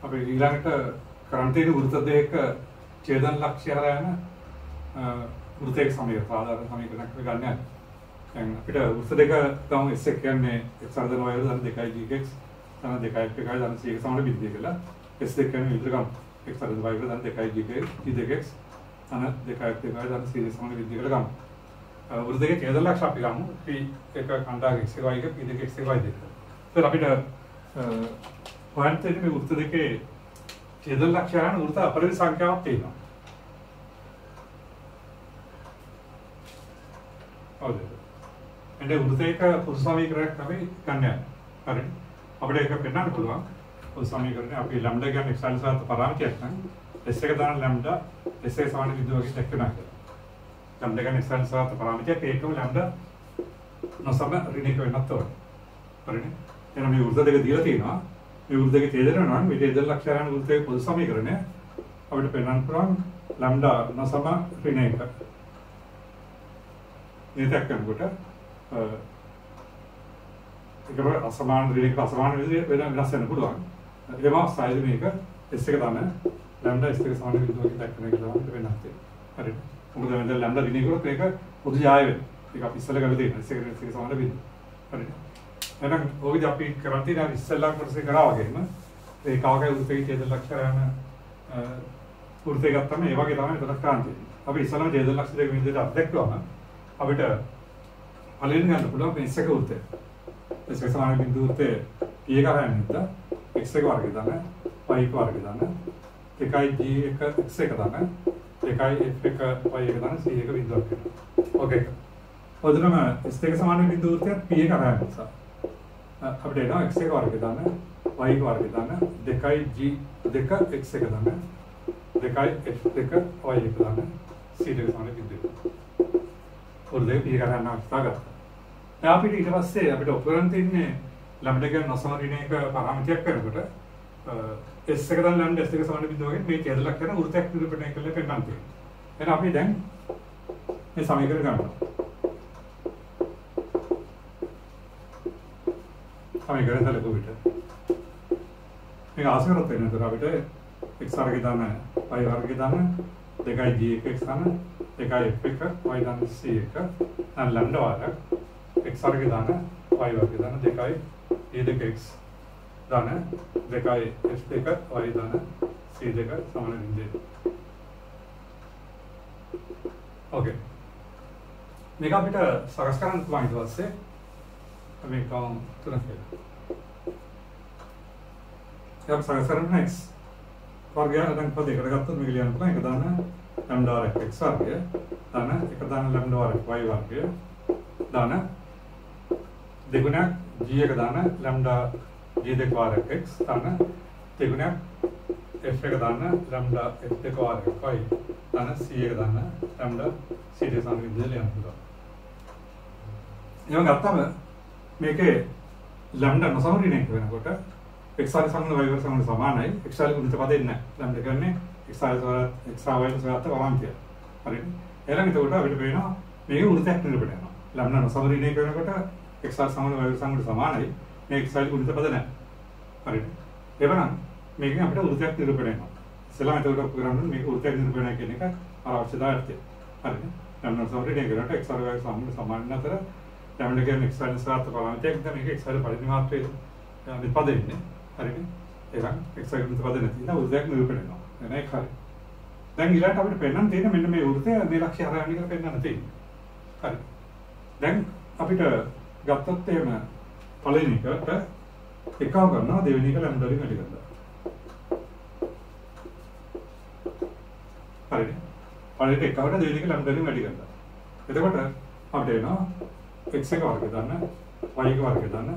අපි ඊළඟට කරන් තියෙන වෘත්ත දෙක ඡේදන ලක්ෂ්‍ය හරහා යන වෘත්තයක සමීකරණ සාධාරණ සමීකරණයක් ගන්න. දැන් අපිට වෘත්ත දෙක ගමු S එක කියන්නේ x අර්ධන y ධන 2 gx ධන 2 f එකයි ධන c එක සමාන බිඳිය කියලා. S දෙක කියන්නේ විතර ගමු x අර්ධන y ධන 2 gx t 2x ධන 2 f එකයි ධන c එක සමාන බිඳිය කියලා ගමු. වෘත්ත දෙකේ ඡේදන ලක්ෂ්‍ය අපි ගමු p එක කණ්ඩායම x y එක p දෙක x y දෙක. ඒත් අපිට හොයන්න තියෙන්නේ මේ වෘත්ත දෙකේ ඡේදන ලක්ෂ්‍ය යන වෘත්ත අපරිමිත සංඛ්‍යාවක් තියෙනවා. හරිද? එන්නේ වෘත්තයක පොදු සමීකරණයක් තමයි ගන්න. හරිද? අපිට ඒක පෙන්නන්න පුළුවන්. පොදු සමීකරණය අපි ලැම්ඩා කියන්නේ x අනුසාර පරාමිතියක් නම් s එක දාන ලැම්ඩා s එක සමාන විදුවකින් දක්වනවා කියලා. ලැම්ඩා කියන්නේ x අනුසාර පරාමිතියක් ඒකම ලැම්ඩා නොසම ඍණික වෙනත් ඕනේ. හරිද? එහෙනම් මේ වෘත්ත දෙක දීලා තියෙනවා. මේ වෘත්ත දෙකේ ඡේදන වෙනවා නම් මේ ඡේදන ලක්ෂ්‍ය යන වෘත්තයේ පොදු සමීකරණය අපිට පෙන්නන්න පුළුවන් ලැම්ඩා නොසම ඍණ 1. මේක කරනකොට ඒකම අසමාන ඍණයක අසමාන විදිහට වෙනස් වෙන්න පුළුවන්. ඒකම අවස්ථාවේදී මේක s එක දාන ලැම්ඩා s එක සමාන විදිහට දක්වන එක තමයි වෙනස් වෙන්නේ. හරිද? මොකද මේ ලැම්ඩා ඍණය කරොත් ඒක පොදු යාය වෙනවා. ඒක අපි ඉස්සෙල්ලා කරලා තියෙනවා. s එක සමාන විදිහ. හරිද? එහෙනම් ඔයදී අපි කරන් තියෙන ඉස්සෙල්ලා කොටසේ කරා වගේම ඒ කාගේ වෘත්තයේ ඡේද ලක්ෂ්‍ය යන වෘත්තය ගත්තම ඒ වගේ තමයි මෙතන කරන් තියෙන්නේ. අපි ඉස්සෙල්ලාම ඡේද ලක්ෂ්‍ය දෙක විදිහට අත්දැක්වම අපිට පළවෙනි ගන්න පුළුවන් මේ s එක වෘත්තය. s එක සමාන බිඳු වෘත්තය p එක හරියට නැත්නම් x එක වර්ගය දාන y එක වර්ගය දාන 2g එක x එක දාන 2f එක y එක දාන c එක බිඳුවක් වෙනවා. ඕකේ. ඔතනම s එක සමාන බිඳු වෘත්තයත් p එක හරියට නිසා අපිට එනවා x එක වර්ගය දාන y එක වර්ගය දාන 2g 2 x එක දාන 2f එක y එක දාන c එක සමාන බිඳුව. ඔරදේ p එක ගන්න අවස්ථාව ගත්තා. දැන් අපිට ඊට පස්සේ අපිට ඔපරන් තියන්නේ ලැම්ඩා කියන නොසම ඍණයක පරාමිතියක් කරනකොට s එක දාන ලැම්ඩා s එක සමාන බිඳුවකින් මේ ඡේද ලක්ෂ්‍ය කරන වෘත්තයක් නිරූපණය කළා පෙන්නන්න තියෙනවා. එහෙනම් අපි දැන් මේ සමීකරණ ගන්නවා. සමීකරණ සැලකුව විට මේක ආසකරත් වෙනතර අපිට x වර්ගය දාන y වර්ගය දාන 2g x දාන 2f එක y දාන c එක දැන් ලැම්ඩා වර්ග x වර්ගය දාන y වර්ගය දාන 2 2x දාන 2f දෙක y දාන c දෙක සමාන බිඳුව. ඕකේ. මේක අපිට සකස් කරන්න පුළුවන් ඊට පස්සේ අපි කවුම් තුනක් කියලා. ඒක සකස් කරන්න x වර්ගය දැන් පදයකට ගත්තොත් මේක ලියන්න පුළුවන්. එක දාන ලැම්ඩා වර්ග x වර්ගය දාන එක දාන ලැම්ඩා වර්ග y වර්ගය දාන දෙගුණයක් g එක දාන ලැම්ඩා g දෙක වර්ග x දාන දෙගුණයක් f එක දාන ලැම්ඩා f දෙක වර්ග y දාන c එක දාන ලැම්ඩා c දෙක සමාන විදිහට ලියන්න පුළුවන්. එහෙනම් ගත්තම මේකේ ලැම්ඩා නොසම ඍණයක වෙනකොට x වර්ග සමග y වර්ග සමග සමානයි. x වර්ග ගුණිත පදෙන්නේ නැහැ. ලැම්ඩා කියන්නේ x වර්ග x y සමග පරාමිතිය. හරිද? එහෙනම් එතකොට අපිට පේනවා මේකේ වෘත්තයක් නිරූපණය වෙනවා. ලැම්ඩා නොසම ඍණයක වෙනකොට x වර්ග සමග y වර්ග සමග සමානයි. මේ x වර්ග ගුණිත පද නැහැ. හරිද? එවනම් මේකෙන් අපිට වෘත්තයක් නිරූපණය වෙනවා. ඉස්සෙල්ලාම එතකොට කරන්නේ මේක වෘත්තයක් නිරූපණය කියන එක අවශ්‍යතාවය. හරිද? ලැම්ඩා නොසම ඍණයක වෙනකොට x වර්ග සමග සමාන නැතර ලැම්ඩා කියන්නේ x වර්ග සාර්ථක පරාමිතියක්. දැන් මේක x වර්ග පරිමාත්‍රයේ නිපදෙන්නේ. හරිද? එහෙනම් x වර්ග නිපද නැති නා වෘත්තයක් නිරූපණය වෙනවා. එහෙනම් ඒක හරි. දැන් ඊළඟට අපිට පෙන්වන්න තියෙන මෙන්න මේ වෘත්තය මේ ලක්ෂ්‍ය හරහා යන්නේ කියලා පෙන්වන්න තියෙන්නේ. හරි. දැන් අපිට ගත්තොත් එහෙම පළවෙනි එකට එකව ගන්නවා දෙවෙනි එක ලැම්ඩා වලින් වැඩි කරනවා. හරිද? පළවෙනි එකවට දෙවෙනි එක ලැම්ඩා වලින් වැඩි කරනවා. එතකොට අපිට එනවා x එක වර්ගය දාන්න y එක වර්ගය දාන්න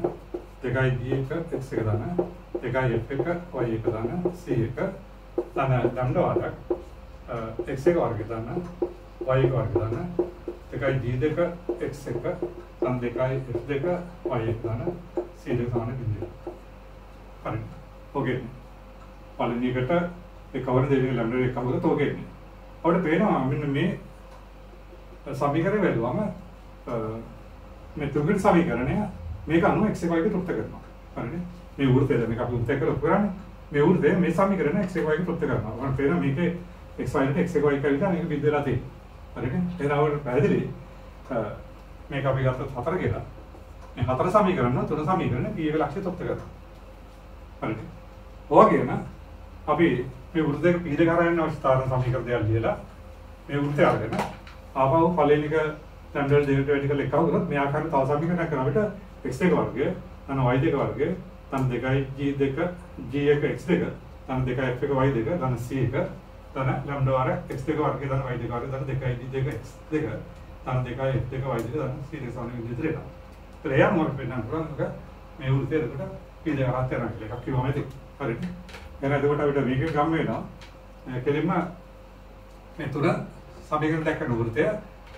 2g එක x එක දාන්න 2f එක y එක දාන්න c එක දාන්න ලැම්ඩා වර්ග x එක වර්ගය දාන්න y එක වර්ගය දාන්න 2g දෙක x එක දාන්න 2f දෙක y එක දාන්න c දෙක සමාන බිඳුව. හරි. ඕකේ. පළවෙනි එකට එකවර දෙවෙනි ලැම්ඩා එක කවුද තෝකෙන්නේ. අපිට පේනවා මෙන්න මේ සමීකරණය වැළුවම මේ තුන්වෙනි සමීකරණය මේක අනුව x y එක තෘප්ත කරනවා. හරිනේ? මේ වෘත්තය මේක අපි උත්තර කරලා පුරන්නේ. මේ වෘත්තය මේ සමීකරණ x1 ගේ ප්‍රත්‍ය කරනවා. මම පේනවා මේකේ x1 ට x1 කියලා මේක බිඳ වෙලා තියෙනවා. හරිනේ? එහෙනම් පැහැදිලි මේක අපි ගත්තොත් 4 කියලා. මේ 4 සමීකරණ 3 සමීකරණ p එක ලක්ෂ්‍ය ප්‍රත්‍ය කරනවා. හරිනේ? ඔයගෙම අපි මේ වෘත්තයක p දෙක හරයන් අවස්ථාන සමීකරණයක් ලියලා මේ වෘත්තය අරගෙන ආපහු පළවෙනි එක ලැම්ඩා දෙකට වැඩි කරලා එකව කරොත් මේ ආකාරයෙන් තව සමීකරණයක් කරන අපිට x2 වර්ගය තන y2 වර්ගය තන 2යි g2 g1 x2 තන 2යි f1 y2 තන c1 තන ලැම්ඩා වර x2 වර්ගය තන y2 වර්ගය තන 2යි g2 x2 තන 2යි f1 y2 තන c2 සමාන විදිහට එනවා. ඒත් එයා මොකක්ද වෙන්න පුළුවන් මේ වෘත්තයකට p දෙක හරක් කරනවා කියලා එකක් කිව්වම ඇති. හරිද? එහෙනම් එතකොට අපිට මේකේ ගම් වෙනවා. කෙලින්ම මේ තුන සමීකරණ දැක්කන වෘත්තය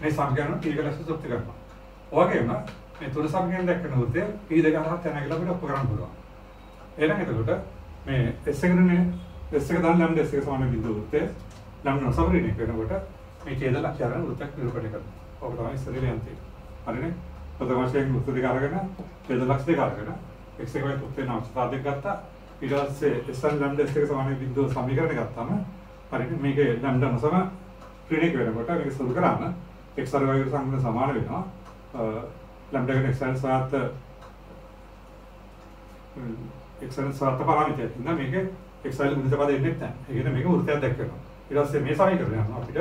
මේ සමීකරණ p එක ලක්ෂ තෘප්ති කරනවා. ඔයගෙම මේ තුන සමීකරණ දැක්කන වෘත්තය p දෙක හරක් යනවා කියලා අපිට ඔප්පු කරන්න පුළුවන්. එහෙනම් එතකොට මේ s එකනේ s එක දාන්න ලැම්ඩා s එක සමාන බිඳුව වෘත්තය ලැම්ඩා සමරිණය කරනකොට මේ ඡේද ලක්ෂ්‍යයන් වෘත්තයක් නිරූපණය කරනවා. ඔක තමයි ඉස්සරහට යන්නේ. හරිනේ? ප්‍රථම වශයෙන් වෘත්ත දෙක අරගෙන ඡේද ලක්ෂ්‍ය දෙක අරගෙන x එක වයි තෘප්තිය අවස්ථා දෙක ගත්තා. ඊට පස්සේ s ලැම්ඩා s එක සමාන බිඳුව සමීකරණය ගත්තාම හරිනේ මේකේ ලැම්ඩා නොසම ක්‍රිණික වෙනකොට මේක සුළු කරාම x වර්ග y සංකලන සමාන වෙනවා. ලැම්ඩා එකට x සාත් x සාත් පාරමිතයක් ඉන්න මේකේ x වල ගුණිත පද එන්නේ නැහැ. ඒ කියන්නේ මේක වෘත්තයක් දැක්කනවා. ඊට පස්සේ මේ සමීකරණය යනවා අපිට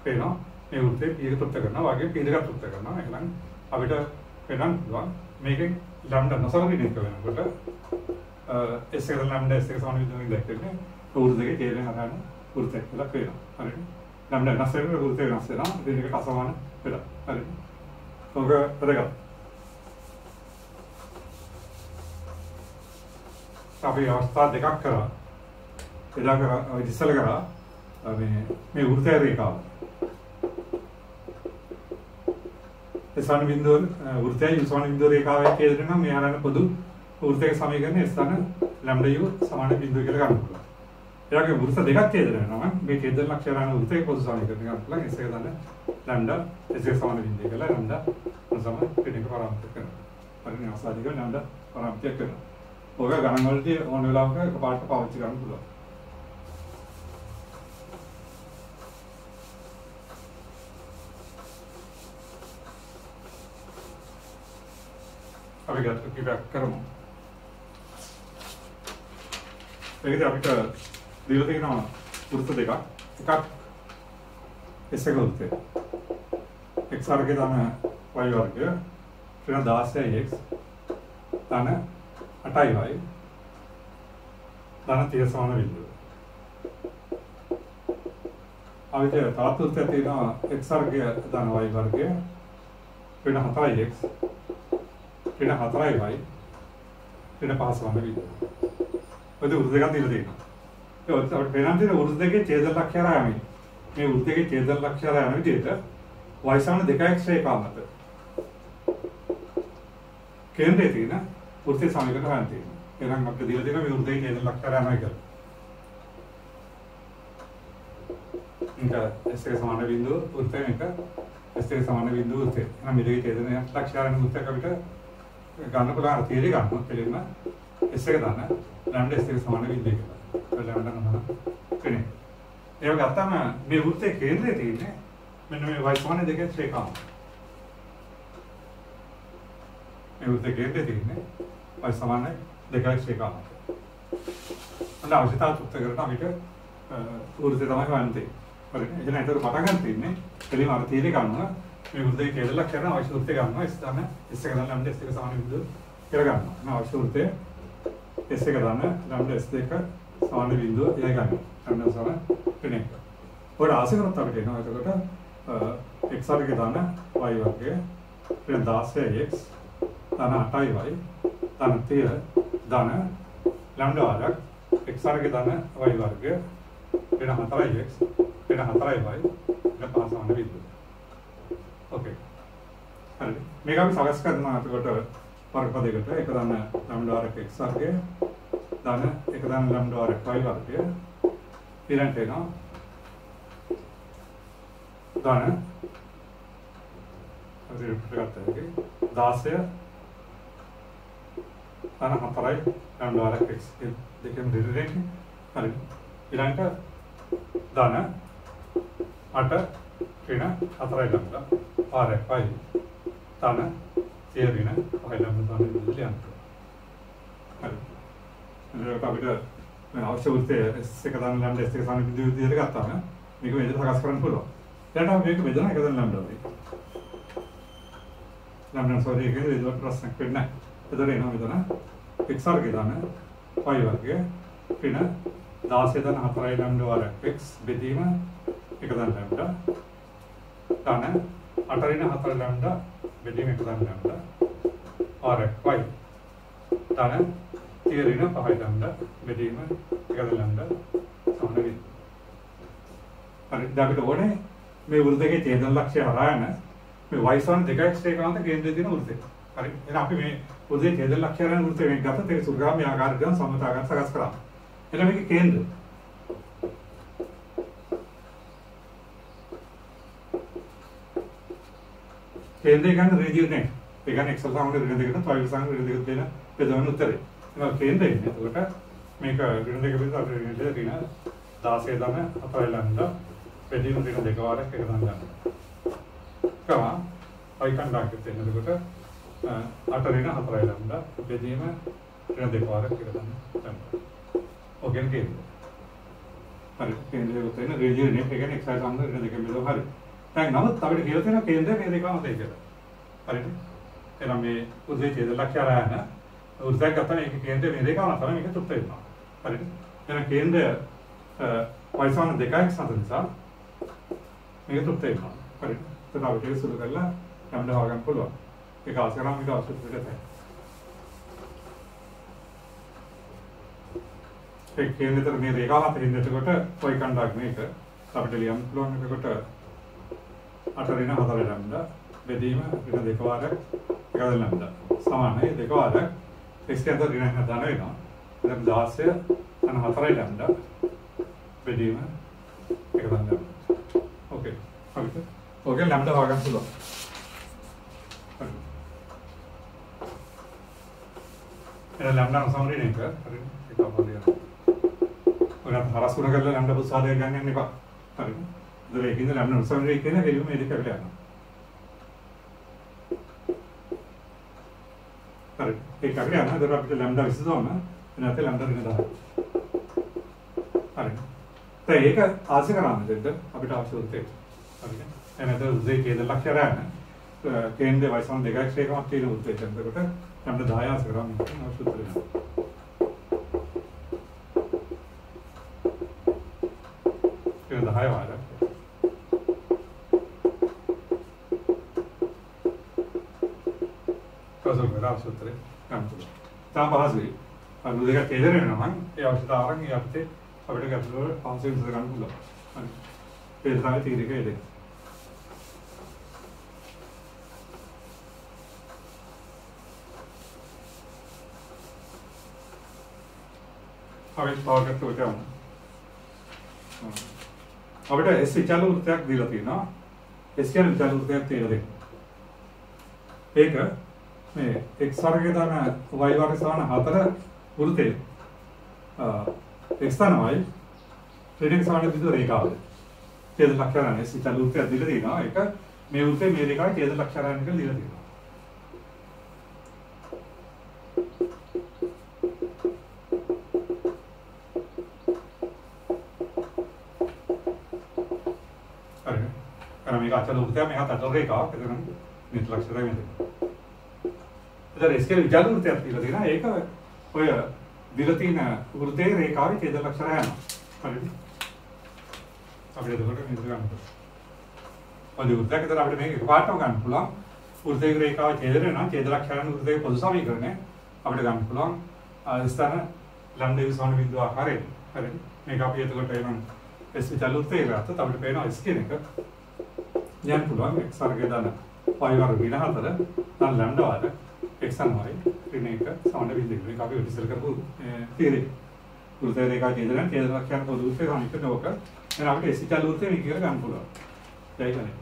පේනවා මේ වෘත්තේ p එක තෘප්ත කරනවා වගේ p දෙකක් තෘප්ත කරනවා. එහෙනම් අපිට පේන්න පුළුවන් මේකෙන් ලැම්ඩා නොසම ක්‍රිණික වෙනකොට s එක ලැම්ඩා s එක සමාන විදිහකින් දැක්කන්නේ වෘත්ත දෙකේ තේරෙන අරගෙන වෘත්තයක් කියලා පේනවා. හරිද? ලැම්ඩා වෙනස් වෙනකොට වෘත්තය වෙනස් වෙනවා. ඉතින් ඒක අසමාන වෙලා. හරිද? ඔක වැදගත්. අපි අවස්ථා දෙකක් කරා. එදා කරා ඉස්සල කරා මේ වෘත්තය රේඛාව. ස්ථාන බිඳුව වෘත්තයයි ස්ථාන බිඳුව රේඛාවයි කියලා නම් මේ ආරණ පොදු වෘත්තයක සමීකරණය ස්ථාන ලැම්ඩා u සමාන බිඳුව කියලා ගන්න පුළුවන්. එයාගේ වෘත්ත දෙකක් ඡේදන වෙනවා. මේ ඡේදන ලක්ෂ්‍යයන් වෘත්තයක පොදු සමීකරණයක් ගන්න පුළුවන්. S එක දාන්න ලැම්ඩා S එක සමාන බිඳුව කියලා ලැම්ඩා සමාන ක්‍රිණික පරාමිතිය කරනවා. පරිණාම ආසාදික ලැම්ඩා පරාමිතිය කරනවා. ඔක ගණන් වලදී ඕන වෙලාවක එකපාරට පාවිච්චි කරන්න පුළුවන්. අපි ගත්ත කිව්වක් කරමු. ඒකද අපිට දීලා තියෙනවා වෘත්ත දෙකක්. එකක් S එක වෘත්තය. x වර්ගය තන y වර්ගය ඊට 16x තන 8y තන 30 සමාන බිඳුව. අපිට තවත් වෘත්තයක් තියෙනවා x වර්ගය තන y වර්ගය ඊට 4x ඊට 4y ඊට 5 සමාන බිඳුව. ඔය වෘත්ත දෙකක් දීලා තියෙනවා. ඒ අපිට පේනවා තියෙන වෘත්ත දෙකේ ඡේද ලක්ෂ්‍ය ආරයමයි. මේ වෘත්තයේ ඡේද ලක්ෂ්‍ය ආරයම විදිහට y සමාන 2x රේඛාව මත කේන්ද්‍රයේ තියෙන වෘත්තයේ සමීකරණ ගන්න තියෙනවා. එහෙනම් අපිට දීලා තියෙන මේ වෘත්තයේ ඡේද ලක්ෂ්‍ය ආරයමයි කියලා. ඉතින් s එක සමාන බිඳුව වෘත්තය එක s එක සමාන බිඳුව වෘත්තය. එහෙනම් මේ දෙකේ ඡේදන ලක්ෂ්‍ය ආරයම වෘත්තයක් අපිට ගන්න පුළුවන් තීරය ගන්නවා. කෙලින්ම s එක දාන්න ලැම්ඩා s එක සමාන බිඳුව කියලා. ලැම්ඩා නම කෙනේ. ඒක ගත්තාම මේ වෘත්තයේ කේන්ද්‍රයේ තියෙන්නේ මෙන්න මේ y සමාන 2x රේඛාව. මේ වෘත්තයේ කේන්ද්‍රයේ තියෙන්නේ y සමාන 2x රේඛාව. අන්න අවශ්‍යතාව තෘප්ත කරන අපිට වෘත්තය තමයි වන්නේ. හරිද? එහෙනම් ඒතර පටන් ගන්න තියෙන්නේ එළිම අර තීරය ගන්නවා. මේ වෘත්තයේ කේන්ද්‍රයක් කරන අවශ්‍ය වෘත්තය ගන්නවා. s දාන්න s එක දාන්න ලැම්ඩා s එක සමාන බිඳුව කියලා ගන්නවා. එහෙනම් අවශ්‍ය වෘත්තය s එක දාන්න ලැම්ඩා s දෙක සමාන බිඳුව එයා ගන්නවා. ලැම්ඩා සමාන කෙනෙක්. ඔය ආසය කරත් අපිට එනවා. එතකොට x වර්ගය දාන්න y වර්ගය ඊට 16x දාන 8y දාන 30 දාන ලැම්ඩා වර්ග x වර්ගය දාන y වර්ගය ඊට 4x ඊට 4y ඊට 5 සමාන බිඳුව. ඕකේ. හරි. මේක අපි සකස් කරනවා. එතකොට වර්ග පදයකට එක දාන ලැම්ඩා වර්ග x වර්ගය දාන එක දාන ලැම්ඩා වර්ග y වර්ගය ඊළඟට එනවා දාන අපි රිපීට් කරගත්තා. 16 තන 4යි ලැම්ඩා වරක් x දෙකම දෙරෙන්නේ හරි ඊළඟට ධන 8 ඍණ 4යි ලැම්ඩා ආරක් y තන 10 ඍණ 5යි ලැම්ඩා තන විදිහට යනවා හරි එතකොට අපිට අවශ්‍ය වෘත්තය s එක දාන ලැම්ඩා s එක සාන විදිහට ගත්තාම මේක මෙහෙට සකස් කරන්න පුළුවන් ඊට අපි මේක බෙදන එක දාන ලැම්ඩා වෙයි ලැම්ඩා සෝරි එකේ විදිහට ප්‍රශ්නයක් වෙන්නේ නැහැ එතකොට එනවා මෙතන x වර්ගය දාන y වර්ගය ඍණ 16 දාන 4යි ලැම්ඩා වරක් x බෙදීම එක දාන ලැම්ඩා දාන 8 ඍණ 4 ලැම්ඩා බෙදීම එක දාන ලැම්ඩා වරක් y දාන 10 ඍණ 5යි ලැම්ඩා බෙදීම එක දාන ලැම්ඩා සමාන වෙයි හරි දැන් අපිට ඕනේ මේ වෘත්තයේ ඡේදන ලක්ෂ්‍ය හරහා යන මේ y සමාන 2x ඒකාන්ත කේන්ද්‍රයේ තියෙන වෘත්තය හරි එහෙනම් අපි මේ වෘත්තයේ ඡේදන ලක්ෂ්‍ය හරහා වෘත්තය මේක ගත්තොත් ඒක සුගාමී ආකාරයෙන් සමතාවයන් සකස් කරා එහෙනම් මේකේ කේන්ද්‍රය කේන්ද්‍රය ගන්න රේඩියස් නේ ඒ කියන්නේ x සමාන ඍණ දෙකට y සමාන ඍණ දෙකට දෙන බෙදවන උත්තරේ එහෙනම් කේන්ද්‍රය ඉන්නේ එතකොට මේක ඍණ දෙක බෙදලා අපිට ඍණ 16 දාන 4යි ලැම්ඩා බෙදීම ඍණ 2 වාරයක් එක දාන්න ගන්නවා. කම y කණ්ඩායමට දෙන්න එතකොට 8 ඍණ 4යි ලැම්ඩා බෙදීම ඍණ 2 වාරයක් එක දාන්න ගන්නවා. ඔකෙන් කේන්ද්‍රය. හරි කේන්ද්‍රය උතේන රේඩියස් නේ ඒ කියන්නේ x සමාන ඍණ 2 බෙදුවා හරි. දැන් නමුත් අපිට කියලා තියෙන කේන්ද්‍රය මේ දෙකම මතයි කියලා. හරිද? එහෙනම් මේ උදේ ඡේද ලක්ෂ්‍ය ආරයන උද්දේශ ගන්න එක කේන්ද්‍රය මේ දෙකම තමයි මේක තෘප්ත වෙනවා. හරිද? එහෙනම් කේන්ද්‍රය y සමාන 2x අතර නිසා මේක තෘප්ත වෙනවා. හරිද? එතන අපි ඒක සුළු කරලා ලැම්ඩා හොයගන්න පුළුවන්. ඒක අවශ්‍යම මේක අවශ්‍ය පිටතයි. ඒ කේන්ද්‍රතර මේ රේඛාව අතරින් එතකොට y කණ්ඩායම මේක අපිට ලියන්න පුළුවන්. එතකොට 8 ඍණ 4 ලැම්ඩා බෙදීම ඍණ 2 වාරයක් එක ලැම්ඩා සමානයි 2 වාරයක් x අතර ඍණ ධන වෙනවා. එතන 16 අන 4යි ලැම්ඩා බෙදීම එක ලැම්ඩා. ඕකේ. හරිද? ඕකේ ලැම්ඩා හොයගන්න පුළුවන්. හරි. එහෙනම් ලැම්ඩා සමරින එක හරිද? ඒක අපලිය. ඔයාලා හරස් ගුණ කරලා ලැම්ඩා පුසාදය ගන්න යන්න එපා. හරිද? ඒතර ඒකින්ද ලැම්ඩා සමරින කියන කෙලිම මේ දෙක අපිට යනවා. හරි. ඒක අපිට යනවා. ඒතර අපිට ලැම්ඩා විසඳවන්න නැත්නම් ලැම්ඩා ඍණ 10. හරි. දැන් ඒක ආශය කරන්නේ දෙද්ද අපිට අවශ්‍ය උත්තේ. හරිද? එහෙනම් උදේ ඡේද ලක්ෂ්‍ය ආරයන කේන්ද්‍රය y සමාන 2x එකමත් තියෙන උත්තේ. එතකොට ලැම්ඩා 10 ආශය කරන්නේ අවශ්‍ය උත්තරේ. ඒක 10 වාරයක්. කවුරුද කරා සූත්‍රේ? කම්පුල. තා පහසුයි. අර දෙක තේදෙර වෙනවා නම් ඒ අවශ්‍යතාවයන් ඒ අපිට අපිට ගැටලුව පහසුවෙන් විසඳ ගන්න පුළුවන්. හරි. ඒ තමයි තීරකය දෙක. අපි තවකට උටවමු. අපිට S විචාලු වෘත්තයක් දීලා තියෙනවා. S කියන්නේ විචාලු වෘත්තයක් තියෙනවා. ඒක මේ x වර්ගය දාන y වර්ගය සමාන 4 වෘත්තේ x දාන y ත්‍රිදෙක සමාන බිඳුව රේඛාවද ඡේද ලක්ෂණය S විචාලු වෘත්තයක් දීලා තියෙනවා. ඒක මේ වෘත්තේ මේ රේඛාවේ ඡේද ලක්ෂණය කියලා දීලා තියෙනවා. මේක අචල වෘත්තය මෙහා අචල රේඛාවක් එතන නිත් ලක්ෂණය වෙන්නේ. එතන ස්කේල් විචාර වෘත්තයක් කියලා තියෙනවා. ඒක ඔය දිලා තියෙන වෘත්තයේ රේඛාවේ ඡේද ලක්ෂණය යනවා. හරිද? අපිට එතකොට මේක ගන්න පුළුවන්. ඔය වෘත්තයක් විතර අපිට මේක එකපාරටම ගන්න පුළුවන්. වෘත්තයේ රේඛාවේ ඡේද වෙනවා. ඡේද ලක්ෂණ වෘත්තයේ පොදු සමීකරණය අපිට ගන්න පුළුවන්. ස්ථාන ලම්බේ සමාන බිඳුව ආකාරයෙන්. හරිද? මේක අපි එතකොට එනම් S විචාර වෘත්තයේ ගත්තොත් අපිට පේනවා S කියන එක යන්න පුළුවන් x වර්ගය දාන y වර්ග වින 4 දාන ලැම්ඩා වර්ග x and y ඍණ 1 සමාන බිඳුව. මේක අපි ඉස්සෙල් කරපු තියරි. වෘත්ත රේඛා ඡේදන ඡේද ලක්ෂණ පොදු වෘත්තේ සමීකරණ ඕක. එහෙනම් අපිට S විචාර වෘත්තේ මේක කියලා ගන්න පුළුවන්. ඒකනේ.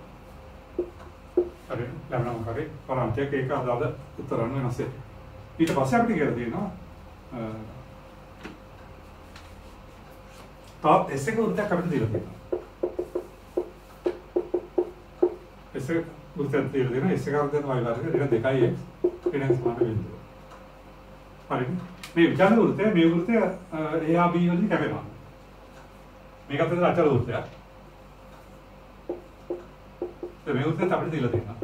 හරි ලැම්ඩා මොකද? පරාන්තයක් ඒක අදාළ උත්තරන්න වෙනස් වෙයි. ඊට පස්සේ අපිට කියලා තියෙනවා තාත් S එක වෘත්තයක් අපිට දීලා තියෙනවා. S එක වෘත්තයක් දීලා තියෙනවා. S එක වෘත්තයෙන් y වර්ග ඍණ 2x ඍණ සමාන බිඳුව. හරිද? මේ විචාර වෘත්තය මේ වෘත්තය A B වලින් කැපෙනවා. මේකත් විතර අචල වෘත්තයක්. මේ වෘත්තයට අපිට දීලා තියෙනවා.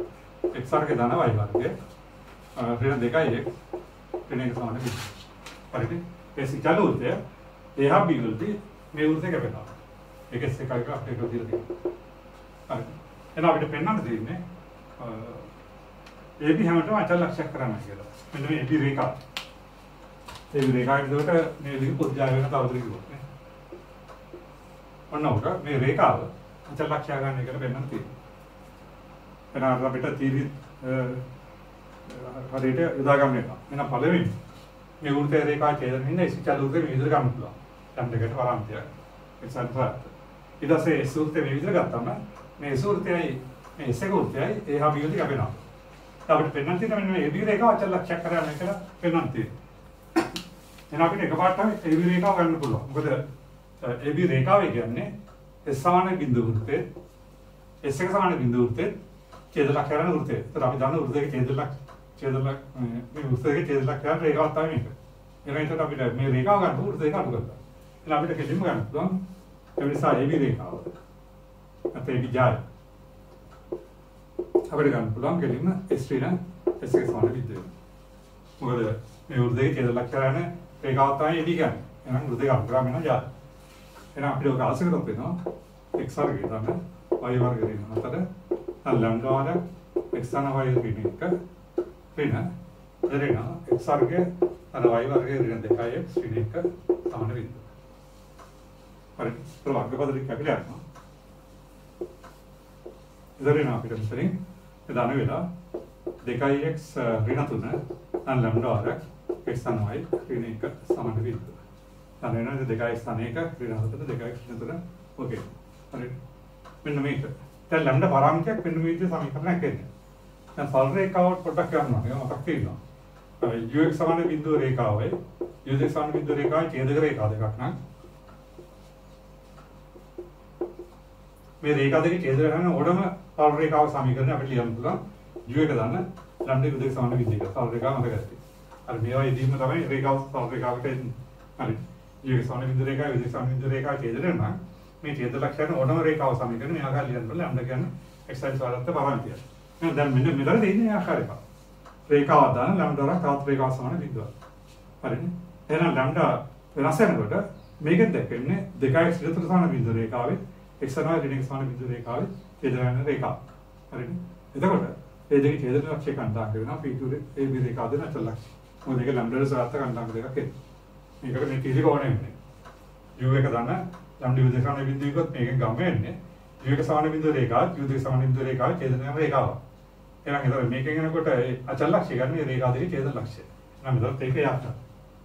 x වර්ගය දාන y වර්ගය ඍණ 2x ඍණ 1 සමාන බිඳුව. හරිද? මේ විචාර වෘත්තය A B වලදී මේ වෘත්තය කැපෙනවා. ඒක S එකයි අපිට ඒක දීලා තියෙනවා. හරිද? එහෙනම් අපිට පෙන්වන්න තියෙන්නේ AB හැමතෙම අචල ලක්ෂයක් කරන්න කියලා. මෙන්න මේ AB රේඛාව. ඒ රේඛාව විදිහට මේ විදිහ පොත් ජය වෙන තවදුරටත් කිව්වොත් නේ. ඔන්න ඔක මේ රේඛාව අචල ලක්ෂය ගන්න එකට පෙන්වන්න තියෙනවා. එහෙනම් අපිට තීරි හරියට යොදා ගන්න වෙනවා. එහෙනම් පළවෙනි මේ වෘත්තය රේඛාව ඡේදන හින්දා ඉස්සි චල වෘත්තය මේ විදිහට ගන්න පුළුවන්. යම් දෙකට වරන්තියක්. එක්සන්ට්‍රාත්. ඊට පස්සේ S වෘත්තය මේ විදිහට ගත්තම මේ S වෘත්තයයි මේ S එක වෘත්තයයි A හා B වලට කැපෙනවා. අපිට පෙන්වන්න තියෙන මෙන්න මේ AB රේඛාව අචල ලක්ෂයක් කරගන්න කියලා පෙන්වන්න තියෙනවා. එහෙනම් අපිට එකපාරටම AB රේඛාව ගන්න පුළුවන්. මොකද AB රේඛාව කියන්නේ S සමාන බිඳු වෘත්තේ S එක සමාන බිඳු වෘත්තේ ඡේදලක් කරන වෘත්තය. ඒතර අපි දන්න වෘත්තයේ ඡේදලක් මේ වෘත්තයේ ඡේදලක් කරන රේඛාවක් තමයි මේක. එහෙනම් අපිට මේ රේඛාව ගන්න වෘත්තේ කඩු කරලා. එහෙනම් අපිට කෙලින්ම ගන්න පුළුවන්. ඒ නිසා AB රේඛාව. අපේ විජාය. අපිට ගන්න පුළුවන් කෙලින්ම S ඍණ S එක සමාන බිඳුව. මොකද මේ වෘත්තයේ ඡේදලක් කරන රේඛාව තමයි AB කියන්නේ. එහෙනම් වෘත්තේ ගන්න කරා වෙනවා යාද. එහෙනම් අපිට ඔක ආස කරොත් වෙනවා x වර්ගය තමයි y වර්ගය දෙන්න. අතට ලැම්ඩා වර්ග x තන y ඍණ 1 ඍණ දෙරේන x වර්ගය තන y වර්ගය ඍණ 2x ඍණ 1 සමාන බිඳුව. හරි. ප්‍රවර්ග පදරි කැපිලා යනවා. දෙරේන අපිට මෙතනින් දාන වෙලා 2x ඍණ 3 තන ලැම්ඩා වර්ග x තන y ඍණ 1 සමාන බිඳුව. දැන් වෙනද 2x තන 1 ඍණ 4 2x ඍණ 3 ඕකේ. හරි. මෙන්න මේක. දැන් ලැම්ඩා පරාමිතියක් මෙන්න මේ විදිහේ සමීකරණයක් එන්නේ. දැන් සල් රේඛාවට පොඩ්ඩක් යනවා. ඒක මතක් තියෙනවා. ux සමාන බිඳුව රේඛාවයි uz සමාන බිඳුව රේඛාවයි ඡේදක රේඛා දෙකක් නම් මේ රේඛා දෙකේ ඡේද කරන ඕනම සල් රේඛාව සමීකරණය අපිට ලියන්න පුළුවන්. u එක දාන්න ලැම්ඩා uz සමාන බිඳුව එක. සල් රේඛාව මතක ගන්න. අර මේවා ඉදීම තමයි රේඛාව සල් රේඛාවකට එන්නේ. හරි. u සමාන බිඳුව රේඛාවයි uz සමාන බිඳුව රේඛාවයි ඡේද කරනවා. මේ ඡේද ලක්ෂණ ඕනම රේඛාව සමීකරණ මේ ආකාරයෙන් ලියන්න පුළුවන්. ලැම්ඩා කියන්නේ xi සාරත්ත පරාමිතිය. එහෙනම් දැන් මෙන්න මෙතන දෙන්නේ ආකාරයක. රේඛාවක් දාන ලැම්ඩා වල තවත් රේඛාව සමාන බිඳුවක්. හරිනේ. එහෙනම් ලැම්ඩා වෙනස් වෙනකොට මේකෙන් දැක්වෙන්නේ 2x විතර සමාන බිඳුව රේඛාවේ x සමාන ඍණ 1 සමාන බිඳුව රේඛාවේ ඡේද වෙන රේඛාව. හරිනේ. එතකොට මේ දෙකේ ඡේද ලක්ෂය කණ්ඩායම් වෙනවා p2 AB රේඛාව දෙන අචල ලක්ෂය. මොකද ඒක ලැම්ඩා වල සාර්ථක කණ්ඩායම් දෙකක් එන්නේ. මේකට මේ තීරි කොහොනේ වෙන්නේ. u එක දාන්න ලම්ඩි විද සමාන බිඳුවකත් මේකෙන් ගම වෙන්නේ u එක සමාන බිඳුව රේඛාව u දෙක සමාන බිඳුව රේඛාව ඡේදන යන රේඛාව. එහෙනම් ඒතර මේකෙන් එනකොට අචල ලක්ෂය ගන්න මේ රේඛා දෙකේ ඡේදන ලක්ෂය. එහෙනම් මෙතනත් ඒක යට.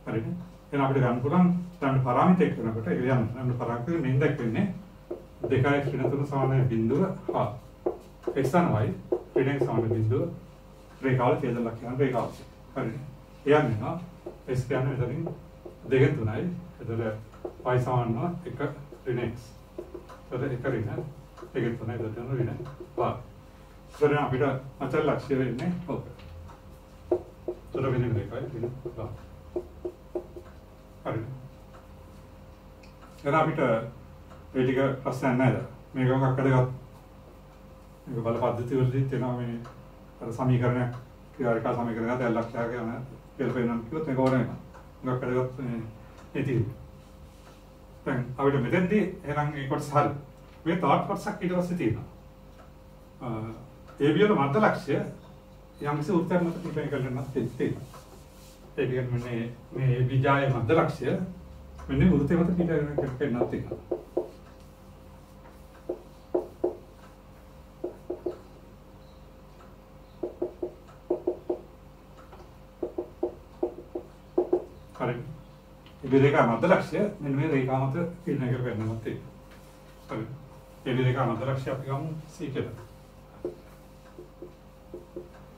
හරිද? එහෙනම් අපිට ගන්න පුළුවන් ලම්ඩ පරාමිතියක් වෙනකොට ඒ යන ලම්ඩ පරාමිතිය මෙන් දක්වන්නේ 2x ඍණ 3 සමාන බිඳුව හා x තන y ඍණ 1 සමාන බිඳුව රේඛාව ඡේදන ලක්ෂය යන රේඛාව. හරිද? එයන්නේ නා x කියන්නේ මෙතනින් 2 3යි. එතකොට y සමාන 1 ඍණ x. එතකොට 1 ඍණ 2 3යි දෙතන ඍණ y. එතකොට අපිට අචල ලක්ෂ්‍ය වෙන්නේ ඕක. එතකොට වෙන එකයි ඍණ y. හරිද? එහෙනම් අපිට ඒ ටික ප්‍රශ්නයක් නැහැ. මේක මොකක්ද ගත්තත් මේක බල පද්ධති වලදී තියෙනවා මේ අර සමීකරණයක් ක්‍රියාකාරී සමීකරණයක් දැන් ලක්ෂ්‍යයක් යන පෙළපෙන්නම් කිව්වොත් මේක ඕන වෙනවා. මොකක්ද ගත්තත් මේ ඉතින් දැන් අපිට මෙතෙන්දී එහෙනම් ඒ කොටස හරි. මේ තවත් කොටසක් ඊට පස්සේ තියෙනවා. AB වල මධ්‍ය ලක්ෂ්‍ය යම්කිසි උත්තර මත පිටේ කරන්නත් තියෙනවා. ඒ කියන්නේ මේ විජායේ මධ්‍ය ලක්ෂ්‍ය මෙන්න වෘත්තය මත පිටේ කරන්නත් තියෙනවා. හරි. මේ රේඛා මධ්‍ය ලක්ෂ්‍ය මෙන්න මේ රේඛා මත පිටේ කරන්නත් තියෙනවා. හරි. මේ රේඛා මධ්‍ය ලක්ෂ්‍ය අපි ගමු C කියලා.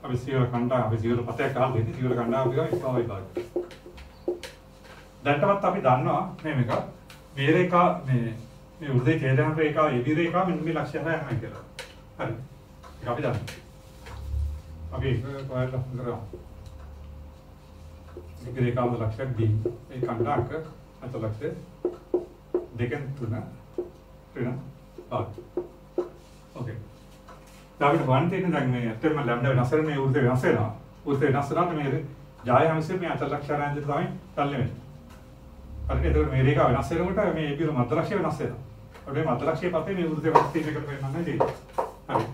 අපි සියවර කණ්ඩායම අපි සියවර පතයක් අහලා දෙන්නේ සියවර කණ්ඩායම අපි ගාව ස්වා විභාගය. දැන්ටවත් අපි දන්නවා මේක මේ රේඛා මේ උර්ධේ ඡේදන රේඛාව එබි රේඛාව මෙන්න මේ ලක්ෂ්‍ය හරහා යනවා කියලා. හරි. ඒක අපි දන්නවා. අපි කොහෙද කරා? මේ රේඛාව ලක්ෂ්‍ය D ඒ කණ්ඩායක අත ලක්ෂ්‍ය දෙකෙන් තුන ඍණ භාග. ඕකේ. දැන් වන්ට එක දැන් මේ ඇත්තටම ලැම්ඩා වෙනස් වෙන මේ උර්ධේ වෙනස් වෙනවා. උර්ධේ වෙනස් වෙනාට මේ ජාය හැමසෙම මේ අත ලක්ෂ්‍ය රාජ්‍යයට තමයි තල්ලේ වෙන්නේ. හරිද? එතකොට මේ රේඛාව වෙනස් වෙනකොට මේ AB මධ්‍ය ලක්ෂ්‍ය වෙනස් වෙනවා. අපේ මධ්‍ය ලක්ෂ්‍යයේ පතේ මේ උර්ධේ වෙනස් වීම එකට වෙනන්නේ තියෙන්නේ. හරි.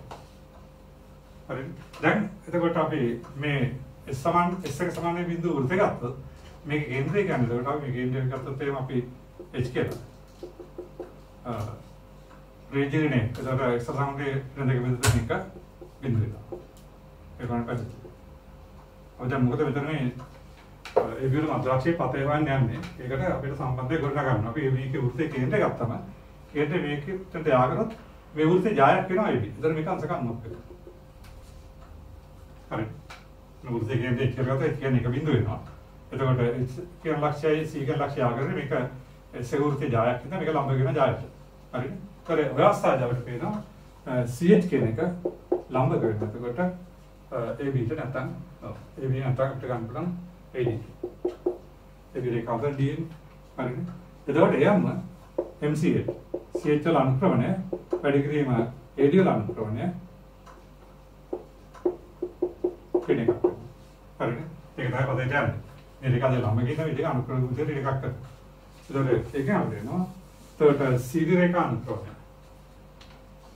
හරි. දැන් එතකොට අපි මේ S සමාන S එක සමාන බිඳුව උර්ධේ ගත්තොත් මේක කේන්ද්‍රය කියන්නේ එතකොට අපි මේ කේන්ද්‍රය ගත්තොත් එහෙම අපි H කියලා. රේජිනේ එතකොට X සමානගේ දෙක බිඳුව එක බිඳුව එක. ඒක ගන්න පැත්තට. ඔය දැන් මොකද මෙතන මේ ඒ විදිහට මද්‍රාක්ෂයේ පතේ වань යන්නේ. ඒකට අපිට සම්බන්ධය ගොඩනගා ගන්න. අපි මේකේ වෘත්තයේ කේන්ද්‍රය ගත්තම කේන්ද්‍රය මේකට යාගනොත් මේ වෘත්තේ ජායක් වෙනවා AB. එතන මේක අංශකම්මක් වෙනවා. හරි. මේ වෘත්තයේ කේන්ද්‍රය කියලා ගත්තා. ඒ කියන්නේ එක බිඳුව වෙනවා. එතකොට H කියන ලක්ෂයයි C කියන ලක්ෂය යාගනේ මේක S වෘත්තයේ ජායක් වෙනවා. මේක ලම්බ වෙන ජායක්. හරිද? ඒතර ඔය අවස්ථාවේ අපිට පේනවා CH කියන එක ලම්බ කරනවා. එතකොට AB ට නැත්තම් AB නැත්තම් අපිට ගන්න පුළුවන් AD. AB රේඛාව D හරිද? එතකොට එයම MCH CH වල අනුක්‍රමණය වැඩි කිරීම AD වල අනුක්‍රමණය කියන එක. හරිද? ඒක තමයි පදයට යන්නේ. මේ රේඛාවේ ළම කියන විදිහට අනුක්‍රම විදිහට එකක් කරනවා. එතකොට ඒක අපිට එනවා. එතකොට CD රේඛා අනුක්‍රමණය.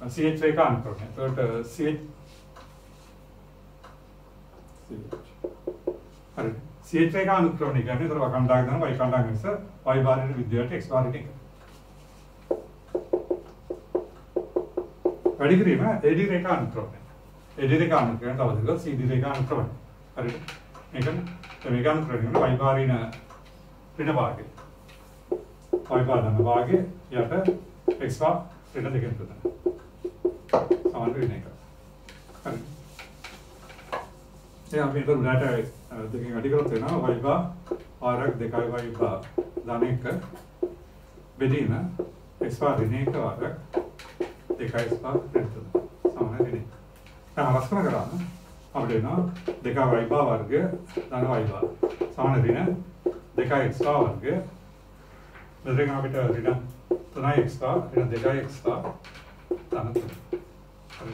CH රේඛා අනුක්‍රමණය. එතකොට CH හරි. CH රේඛා අනුක්‍රමණය කියන්නේ ඒතර වකණ්ඩාක දන y කණ්ඩාක නිසා y භාරයට විද්‍යාවට x භාරයට එක. වැඩි කිරීම AD රේඛා අනුක්‍රමණය. AD රේඛා අනුක්‍රමණය තව දෙකක් CD රේඛා අනුක්‍රමණය. හරිද? මේක අනුක්‍රමණය y භාරින ඍණ භාගය. y භාර ධන භාගය යට x භාර ඍණ දෙකෙන් තුන. සමාන ඍණ එක. හරි. ඒ අපි ඒක උඩට දෙකෙන් වැඩි කරොත් වෙනවා y භාර r ක් 2y භාර ධන 1 බෙදීම x භාර ඍණ 1 r ක් 2x භාර ඍණ 3 සමාන ඍණ. දැන් අවස්ථන කරාම අපිට එනවා 2y භාර වර්ග ධන y භාර සමාන ඍණ 2x භාර වර්ග මෙතන අපිට ඍණ 3x භාර ඍණ 2x භාර ධන 3. හරි.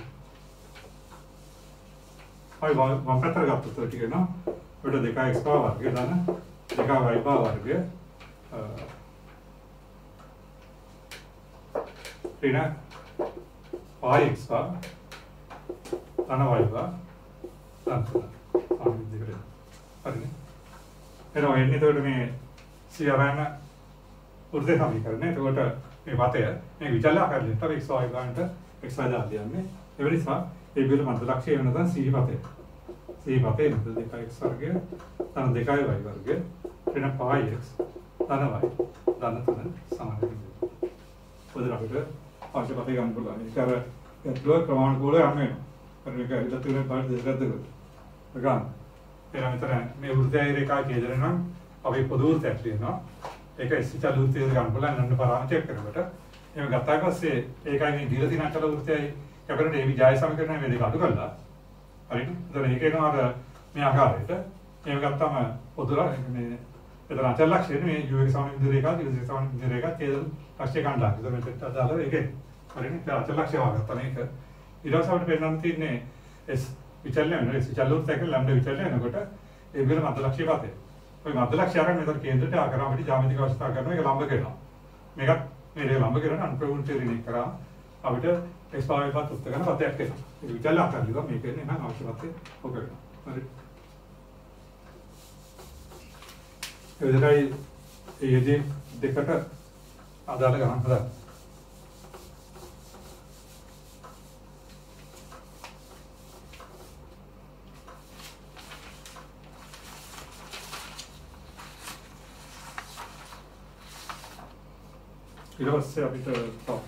වම් පැත්තට ගත්තොත් ටික එනවා. ඔකට 2x භාර වර්ගය ධන 2y භාර වර්ගය ඍණ 5x භාර ධන y භාර ධන 3. හරිද? හරිනේ. එනවා එන්නේ එතකොට මේ CRM උර්ධේ සමීකරණය. එතකොට මේ පතය මේ විචල්‍ය ආකාරයෙන් තමයි x y ගන්නට x y දාලා යන්නේ. ඒ නිසා ඒ විදිහට මධ්‍ය ලක්ෂ්‍ය වෙන නැත්නම් C පතය. C පතේ නේද 2x වර්ගය ධන 2y වර්ගය ඍණ 5x ධන y ධන 3 සමාන වෙනවා. පොදු අපිට අවශ්‍ය පතේ ගන්න පුළුවන්. ඒක අර ගැටලුව ක්‍රමානුකූලව යන්න වෙනවා. අර මේක ඉලක්ක තුනේ පාඩ දෙකක් ගන්න. එතන මේ වෘත්තය රේඛා කේන්ද්‍රය නම් අපි පොදු වෘත්තයක් තියෙනවා. ඒක ඉස්සිචල් වෘත්තය ගන්න පුළුවන් නන්න පරාමචයක් කරනකොට. එහෙම ගත්තාට පස්සේ ඒකයි මේ දීලා තියෙන අචල වෘත්තයයි කැපරට ඒ විජය සමීකරණය මේ දෙක අඩු කරලා. හරිද? එතන ඒක එනවා අර මේ ආකාරයට. එහෙම ගත්තාම පොදුලා මේ එතන අචල ලක්ෂ්‍යනේ මේ u එක සමාන බිඳු රේඛා, u එක සමාන බිඳු රේඛා ඡේද ලක්ෂ්‍ය කණ්ඩායම. එතන මෙතන අදාළ ඒකේ. හරිද? ඒ අචල ලක්ෂ්‍ය වගත්තා මේක. ඊට පස්සේ අපිට පෙන්නන්න තියෙන්නේ s විචල්‍ය වෙනවා. s විචල්‍ය වෘත්තයක ලැම්ඩා විචල්‍ය වෙනකොට ඒ විදිහට මධ්‍ය ලක්ෂ්‍ය පතේ. ඔය මධ්‍ය ලක්ෂ්‍ය ආකාරයෙන් මෙතන කේන්ද්‍රයට ආකාරව අපිට ජ්‍යාමිතික අවස්ථා කරනවා. ඒක ලම්බ කරනවා. මේකත් මේ දේ ලම්බ කරන අනුප්‍රවෘත්ති ඍණයක් කරා අපිට x භාගය පත් උත්තර ගන්න පතයක් එනවා. ඒක විචල්‍ය ආකාරය මේක එන්නේ නම් අවශ්‍ය පතේ ඔක වෙනවා. හරි. ඒ විදිහටයි ඒ දෙකට අදාළ ගණන් හදන්න. ඊට පස්සේ අපිට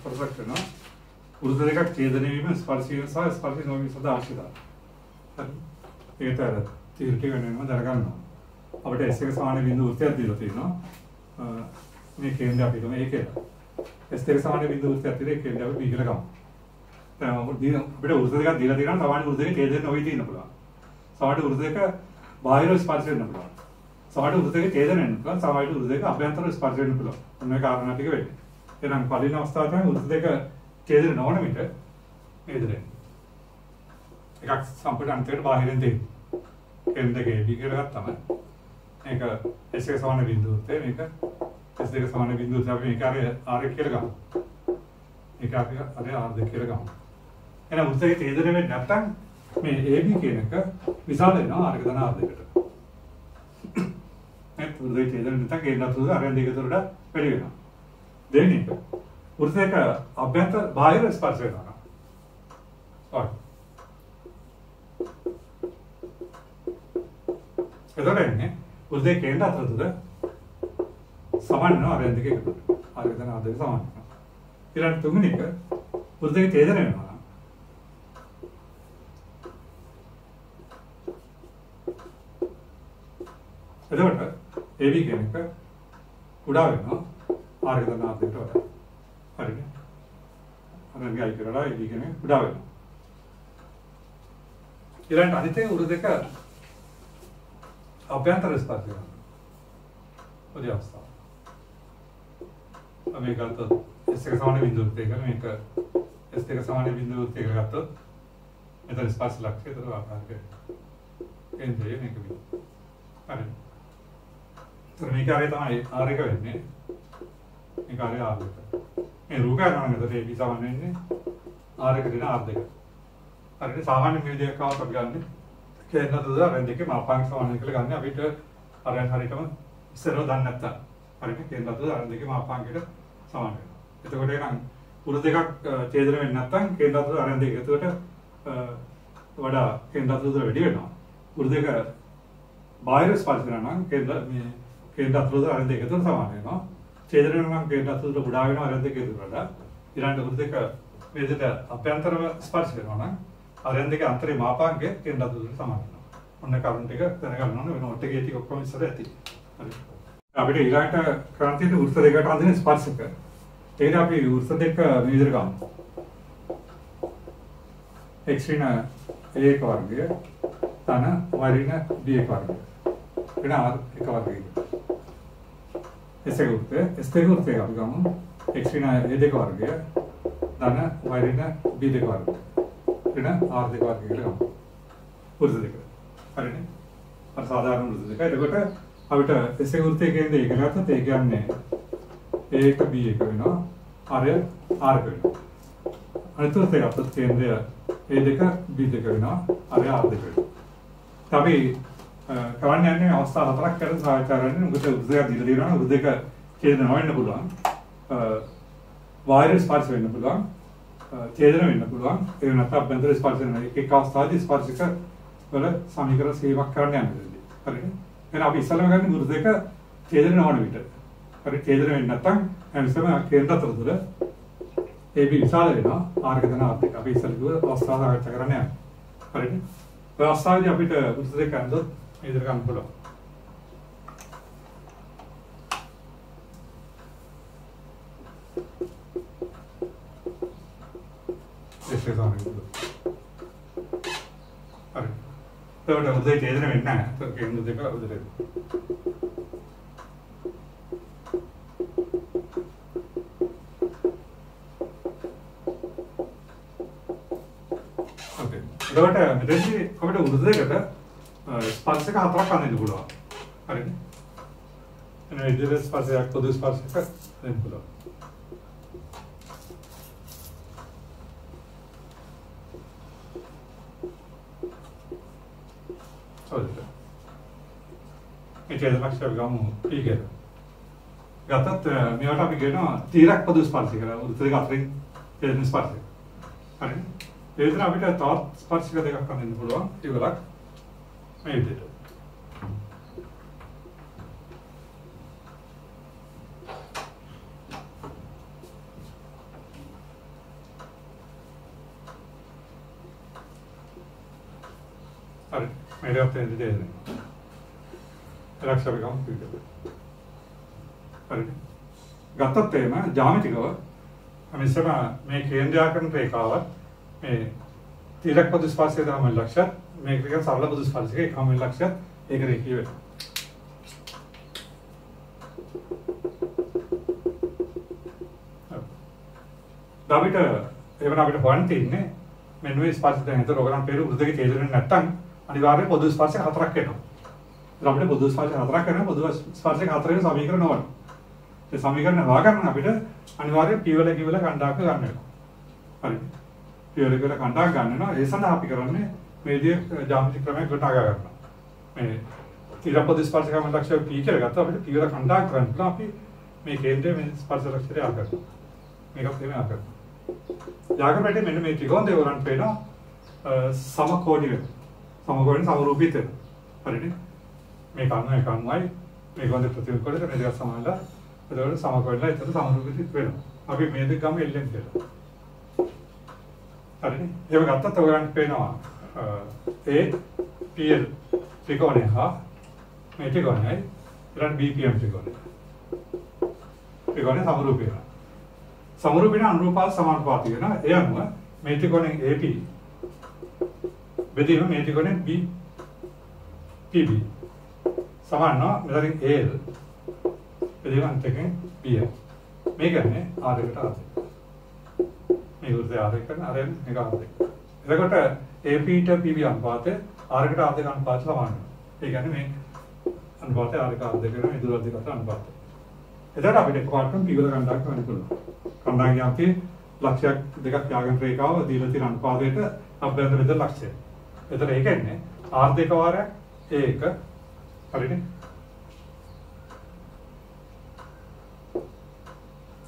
පරසක් කරනවා වෘත්ත දෙකක් ඡේදනය වීම ස්පර්ශ වීම සහ ස්පර්ශ නොවීම සඳහා අවශ්‍යතාවය. හරි. ඒකට අර තීරටි වෙනම දරගන්නවා. අපිට S එක සමාන බිඳු වෘත්තයක් දීලා තියෙනවා. මේ කේන්ද්‍රය අපි හිතමු A කියලා. S දෙක සමාන බිඳු වෘත්තයක් තියෙන කේන්ද්‍රය අපි B කියලා ගමු. දැන් අපිට වෘත්ත දෙකක් දීලා තියෙනවා. සමාන වෘත්ත දෙකේ ඡේදයෙන් නොවි තියෙන්න පුළුවන්. සමාන වෘත්ත දෙක බාහිර ස්පර්ශ වෙන්න පුළුවන්. සමාන වෘත්ත දෙකේ ඡේදයෙන් වෙන්න පුළුවන්. සමාන වෘත්ත දෙක අභ්‍යන්තර ස්පර්ශ වෙන්න පුළුවන්. ඔන්න කාරණා ටික වෙන්නේ. එහෙනම් පළවෙනි අවස්ථාව තමයි වෘත්ත දෙක ඡේදයෙන් නොවන විට මේ දෙන්නේ. එකක් සම්පූර්ණ අන්තයට බාහිරින් තියෙන්නේ. කේන්ද්‍ර දෙකේ B කියලා ගත්තම මේක S එක සමාන බිඳුවතේ මේක S දෙක සමාන බිඳුවතේ අපි මේක R එක කියලා ගමු. මේක අපි R දෙක කියලා ගමු. එහෙනම් වෘත්තයේ ඡේදනය වෙන්නේ නැත්නම් මේ AB කියන එක විශාල වෙනවා R එක ධන R දෙකට. මේ වෘත්තයේ ඡේදනය නැත්නම් කේන්ද්‍ර තුන R දෙක තුනට වැඩි වෙනවා. දෙවෙනි එක වෘත්තයක අභ්‍යන්තර බාහිර ස්පර්ශ වෙනවා. ඔය එතකොට වෘත්තයේ කේන්ද්‍ර අතර තුන සමාන වෙනවා R දෙක එකතු. R එක ධන R දෙක සමාන වෙනවා. ඊළඟ තුන්වෙනි එක වෘත්තයේ ඡේදනය වෙනවා. එතකොට AB කියන එක කුඩා වෙනවා R එක ධන R දෙකට වඩා. හරිනේ. අරගෙන ගයි කරලා AB කියන එක කුඩා වෙනවා. ඊළඟ අනිත් එක වෘත්ත දෙක අභ්‍යන්තර ස්පර්ශ වෙනවා. ඔය අවස්ථාව. අපි ගත්තොත් S එක සමාන බිඳුවත් එක මේක S දෙක සමාන බිඳුවත් එක ගත්තොත් එතන ස්පර්ශ ලක්ෂය ඒතර ආකාරයක කේන්ද්‍රය මේක බිඳුව. හරි. මේක ආරේ තමයි R එක වෙන්නේ. මේක ආරේ R දෙක. මේ රූපයනවනේ එතකොට AB සමාන වෙන්නේ R එක දෙන R දෙක. හරිද? සාමාන්‍ය මේ දෙකක් ආවත් අපි ගන්න කේන්ද්‍ර තුන R දෙකේ මාපාංක සමාන කියලා ගන්න අපිට අරයන් හරියටම ඉස්සරව දන්නේ නැත්තම්. හරිද? කේන්ද්‍ර තුන R දෙකේ මාපාංකයට සමාන වෙනවා. එතකොට එනම් වෘත්ත දෙකක් ඡේදනය වෙන්නේ නැත්තම් කේන්ද්‍ර තුන R දෙක එතකොට වඩා කේන්ද්‍ර තුන වැඩි වෙනවා. වෘත්ත දෙක බාහිර ස්පර්ශ කරනවා නම් කේන්ද්‍ර තුන R දෙක එතකොට සමාන වෙනවා. ඡේදනය වෙනවා නම් කේන්ද්‍ර තුන කුඩා වෙනවා R දෙක එතකොට වඩා. ඊළඟ වෘත්ත දෙක මේ දෙක අභ්‍යන්තරව ස්පර්ශ කරනවා නම් R දෙක අන්තරේ මාපාංකය කේන්ද්‍ර තුනට සමාන වෙනවා. ඔන්න කරුණ ටික දැනගන්න ඕනේ වෙන ඔට් එකේ ටික ඔක්කොම ඉස්සර ඇති. හරි. අපිට ඊළඟට කරන් තියෙන වෘත්ත දෙකට අඳින ස්පර්ශක. ඒකට අපි වෘත්ත දෙක මේ විදිහට ගමු. x ඍණ a එක වර්ගය ධන y ඍණ b එක වර්ගය. වෙන r එක වර්ගය. S එක වෘත්තය S දෙක වෘත්තය අපි ගමු. x ඍණ a දෙක වර්ගය ධන y ඍණ b දෙක වර්ගය. වෙන r දෙක වර්ගය කියලා ගමු. වෘත්ත දෙක. හරිනේ. අර සාධාරණ වෘත්ත දෙක. එතකොට අපිට S එක වෘත්තයේ කේන්ද්‍රය එක ගත්තොත් ඒ කියන්නේ A1 B1 වෙනවා. R R වෙනවා. අනිත් වෘත්තයේ ගත්තොත් කේන්ද්‍රය A2 B2 වෙනවා. R R2 වෙනවා. අපි කරන්න යන්නේ අවස්ථා හතරක් කරලා සාකච්ඡා කරන්නේ. මොකද වෘත්ත දෙක දීලා තියෙනවා නම් වෘත්ත දෙක ඡේදන නොවෙන්න පුළුවන්. බාහිර ස්පර්ශ වෙන්න පුළුවන්. ඡේදන වෙන්න පුළුවන්. ඒ නැත්නම් අභ්‍යන්තර ස්පර්ශ වෙන එක අවස්ථාවේදී ස්පර්ශක වල සමීකරණ සේවයක් කරන්න යන්නේ. හරිනේ. එහෙනම් අපි ඉස්සෙල්ලාම ගන්න වෘත්ත දෙක ඡේදන නොවන විට. හරි ඡේදන වෙන්නේ නැත්නම් හැමතිස්සම කේන්ද්‍ර තුන AB විශාල වෙනවා. R එක ධන R දෙක. අපි ඉස්සෙල්ලා කිව්ව අවස්ථාව සාකච්ඡා කරන්න යන්නේ. හරිනේ. ඔය අවස්ථාවේදී අපිට වෘත්ත දෙක අඳොත් මේ විදිහට ගන්න පුළුවන්. එසේ තමයි. හරි. ඒකට උදේ ඡේදන වෙන්නේ නැහැ. ඒක කේන්ද්‍ර දෙක උදේ. ඕකේ. ඒකට මෙතනදී අපිට වෘත්ත දෙකට ස්පර්ශක හතරක් අඳින්න පුළුවන්. හරිද? එනේ ඉදිරිය ස්පර්ශයක් පොදු ස්පර්ශයක් දෙන්න පුළුවන්. මේ ඡේදපක්ෂය ගමු P කියලා. ගත්තත් මේවට අපි කියනවා තීරක් පොදු ස්පර්ශය කියලා. වෘත්ත දෙක අතරින් ඡේදන ස්පර්ශය. හරිද? ඒ විතර අපිට තවත් ස්පර්ශක දෙකක් අඳින්න පුළුවන්. ඒවලක් මේ විදිහට. හරි. मेरे हफ्ते में दे दें लक्ष्य भी काम फिर गत्तत तेमा जामिति को हमें सब मैं केंद्र आकरण रेखावर मैं तिरक पदस्पर्श से हम लक्ष्य मैं क्या सरल पदस्पर्श के हम लक्ष्य एक रेखीय दाबिट एवं अबिट पॉइंट तीन मेनू स्पर्श दें तो रोगान पेरू उर्दू की तेज़ ने नट्टन अनिवार्य पदस्पर्श हाथ रखे ना दाबिट पदस्पर्श हाथ रखे ना पदस्पर्श हाथ रखे समीकरण और ते समीकरण वागरण अबिट अनिवार्य पीवले कीवले कंडाक करने हरी पीवले कीवले कंडाक करने ना ऐसा ना आप करने मेरे जामिति क्रम में घटाया करना मैं तीरा पदस्पर्श का मतलब लक्ष्य पी के लगाता अबिट पीवले कंडाक करने ना अभी मैं केंद्र में स्पर्श लक्ष्य ले आकर मैं कब में आकर जाकर बैठे मैंने मेरे त्रिकोण देवरान पे ना समकोणीय समरूपी थे हरी मैं कानून आई मैं कौन से प्रतिबिंब करे तो मेरे का समान ला तो समकोणीय इतना समरूपी थे अभी मेरे काम एलियन थे हरी ये मैं कहता तो वरान पे ना ए पी एल त्रिकोण है हाँ मैं त्रिकोण है इधर बी पी एम त्रिकोण समरूपी है समरूपी ना अनुरूपात समानुपाती है ना ए अनुआ मैं त्रिकोण ए पी बेदी में मैं त्रिकोण बी पी बी समान ना मेरा ए एल बेदी में अंत के बी है मैं कहने आधे कटा आधे मैं उधर आधे करना आधे निकाल आधे इधर कटा ए पी टा पी बी अनुपात है आधे कटा आधे का अनुपात समान है ये कहने में अनुपात है आधे का आधे करना इधर आधे का अनुपात है इधर आप इधर क्वार्टम पी वाला कंडक्ट करने को लो कंडक्ट यहाँ पे लक्ष्य देखा क्या कर रहे का वो दिल तीन अनुपात है तो अब बेहतर इधर लक्ष्य इधर एक है ने आधे का वार है एक करें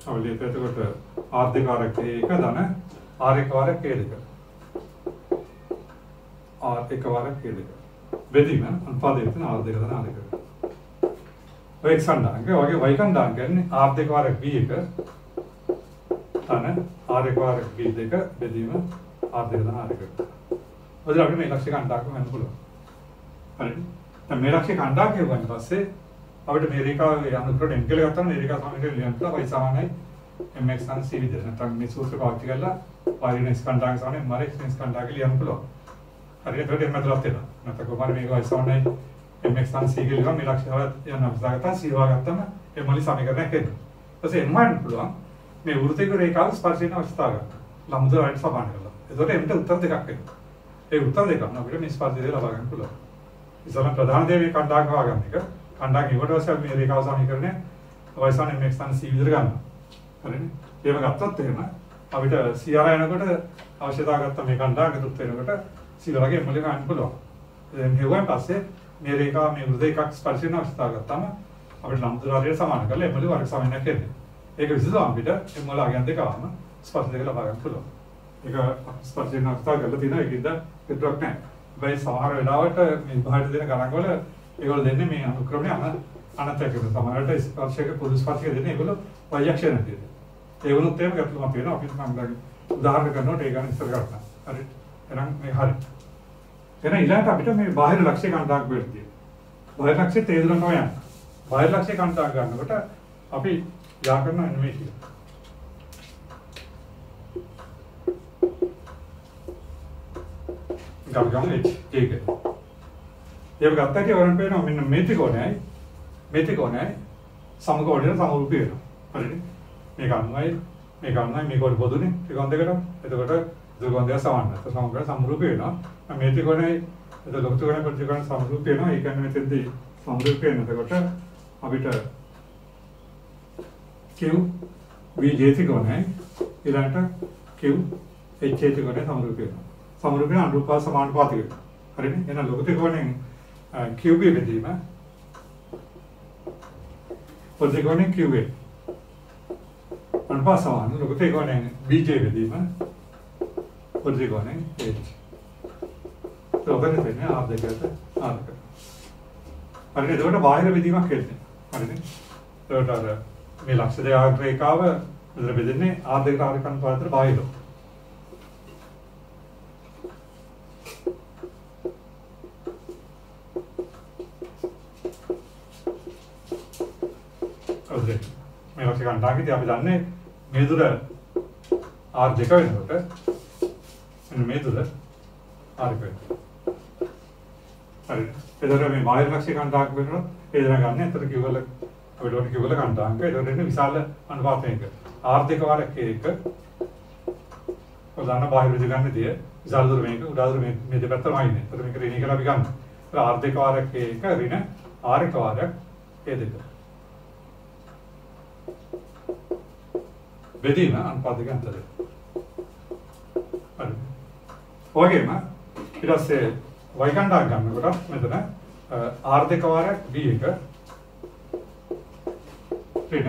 अब लेते हैं तो कुछ आधे का वार है एक है दाना आर एक वार है के देखा आर एक वार है के देखा बेदी में अनुपात देते हैं आधे का दाना आधे का वो एक संडांग है वाके वाइकंडांग है ने आधे का वार है बी एक ताने आर एक वार बी देखा बेदी में आधे का दाना आधे का उधर अपने में लक्ष्य का अंडा को मैंने बोला अरे तब मेरा लक्ष्य का अंडा के हुआ इनका से अब इट मेरे का अनुकरण इनके लिए करता है मेरे का सामने के लिए अंतर वैसा माने एमएक्स सान सी भी देना तब मिसूर से बात किया ला वाली ने इसका अंडा के सामने हमारे इसका अंडा के लिए अनुकूल अरे तो डेढ़ मतलब तेरा न तो कुमार मेरे को ऐसा माने एमएक्स सान सी के लिए मेरा लक्ष्य या नब्जा करता सी हुआ करता ना ये मली सामने करने के तो से एम्मा अनुकूल मैं उड़ते को रेखा स्पर्श ना वस्ता का लम्बा राइट सा बांध कर ला इधर एमटे उत्तर देखा के एक उत्तर देखा ना फिर मैं स्पर्श दे लगा अनुकूल इसलिए प्रधान देव एक अंडा का आगम निकर अंडा की वोट वैसे मेरे रेखा सामने करने वैसा ने एमएक्स सान सी इधर का अरे ये मैं कहता थे ना अब इटा सीआर आया ना कोटे आवश्यकता करता मैं कंडा के तुत्ते ना कोटे सीआर के मले का अनुकूल हो ये हुआ पास से मेरे का मैं हृदय का स्पर्श ना आवश्यकता करता ना अब इट लंबा रेट समान कर ले मले वाले समय ना खेलने एक विषय तो हम बिटा ये मले आगे अंदर का ना स्पर्श देख ला भाग अनुकूल एक स्पर्श ना आवश्यकता कर लेती ना एक इधर इधर रखने भाई सवार वेलावट मैं बाहर देने गाना को ले एक और देने में अनुक्रम ने आना अनंत के समान है स्पर्श के पुरुष स्पर्श के देने बोलो वायक्षण है एवं उत्तेम करते हैं पेना ऑफिस में अंदर उदाहरण करना टेगा नहीं सर करना अरे रंग में हर है ना इलाका बिटा में बाहर लक्ष्य का अंदाज बैठती है बाहर लक्ष्य तेज रंग में आता बाहर लक्ष्य का अंदाज करना बेटा अभी क्या करना इनमें ही गाँव में ठीक है ये बताता है कि वरन पे ना मैंने मेथी कौन है समकोण है समरूपी है अरे मैं कानून मैं कोई बोलूँ नहीं त्रिकोण देखा ये तो बेटा त्रिकोण देखा समान है तो समकोण समरूपी है ना मेथी कौन है ये तो लोग त्रिकोण पर त्रिकोण समरूपी है ना एक अन्य में तिंदी समरूपी है ना तो बेटा अभी तो क्यों बी जे त्रिकोण है इलांटा क्यों एच ए त्रिकोण है समरूपी ना अनुरूपा समानुपाती है अरे नहीं ये ना लोग त्रिकोण है क्यों भी विधि में और त्रिकोण है क्यों है अनुपात समान लोग त्रिकोण है बीजे विधि में और त्रिकोण है एच तो अगर नहीं थे आप देखे थे आप देखे अरे तो बेटा बाहर विधि में खेलते अरे नहीं तो बेटा मैं लक्ष्य दे आग रेखा व इधर विधि ने आप देख रहा है अनुपात बाहर लो උදේ මේ ලක්ෂ්‍ය කණ්ඩායමේදී අපි දන්නේ මේ දුර R2 වෙනකොට මෙන්න මේ දුර R1 වෙනවා. හරි. එතකොට මේ බාහිර ලක්ෂ්‍ය කණ්ඩායම වෙනකොට ඒ දර ගන්න. එතකොට කිව්වල අපිට ඕනේ කිව්වල කණ්ඩායමක. එතකොට එන්නේ විශාල අනුපාතයක. R2 වරක් එක ඔදාන බාහිර විදි ගන්නදී විශාල දුර මේක උඩ දුර මේ දෙපැත්තමයි ඉන්නේ. එතකොට මේක ඍණ කියලා අපි ගන්න. R2 වරක් එක ඍණ R1 වරක් ඒ දෙක. බෙදීම අනුපාතයක අන්තරය. හරි. ඔයගෙම ඊට පස්සේ y කණ්ඩායම ගන්නකොට මෙතන R2 වරක් B1 ඍණ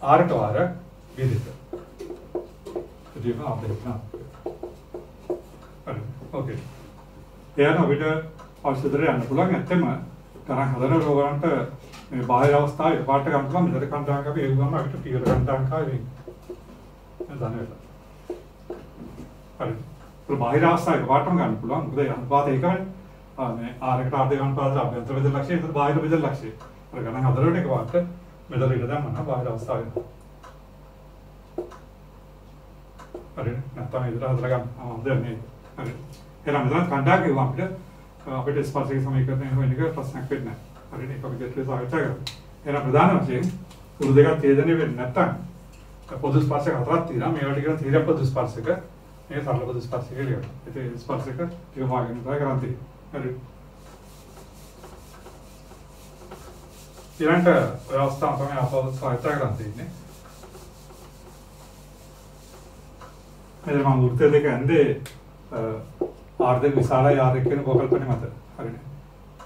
R1 වරක් B2. බෙදීම අපිට හරි. ඕකේ. එයාන අපිට අවශ්‍යතර යන්න පුළුවන්. ඇත්තම ගණන් හදන රෝගයන්ට මේ බාහිර අවස්ථාවේ පාට ගන්න පුළුවන්. මෙතන කණ්ඩායමක අපි ඒ වගේම අපිට පියවර කණ්ඩායමක ආවේ. හරි. බාහිර අවස්ථාවේ පාටම ගන්න පුළුවන්. මොකද අනුපාත එකමනේ. මේ R1ට R2 අනුපාතය අභ්‍යන්තර බෙදල් ලක්ෂය, එතන බාහිර බෙදල් ලක්ෂය. අර ගණන් හදනකොට එක පාට මෙතන ඉඳ දැම්මම බාහිර අවස්ථාවේ. හරි. නැත්නම් ඉදලා හදලා ගන්න. දැන් මේ හරි. එහෙනම් මෙතන කණ්ඩායමක ගිහුවම අපිට ස්පර්ශක සමීකරණය හොයන එක ප්‍රශ්නයක් වෙන්නේ නැහැ. හරිනේ. ඒක අපි ගැටලුව සාකච්ඡා කරමු. එහෙනම් ප්‍රධාන වශයෙන් උරු දෙකක් ඡේදනය වෙන්නේ නැත්නම් පොදු ස්පර්ශක හතරක් තියෙනවා. මේවට කියන තීරක පොදු ස්පර්ශක, මේ සරල පොදු ස්පර්ශක කියලා. ඒ ස්පර්ශක ටික හොයාගෙන ඉඳලා කරන් තියෙනවා. හරි. ඊළඟට ඔය අවස්ථාව තමයි අපව සාකච්ඡා කරන් තියෙන්නේ. මෙතන මම වෘත්ත දෙක ඇඳේ R2 විශාලයි R1 කියන කල්පනේ මත. හරිනේ.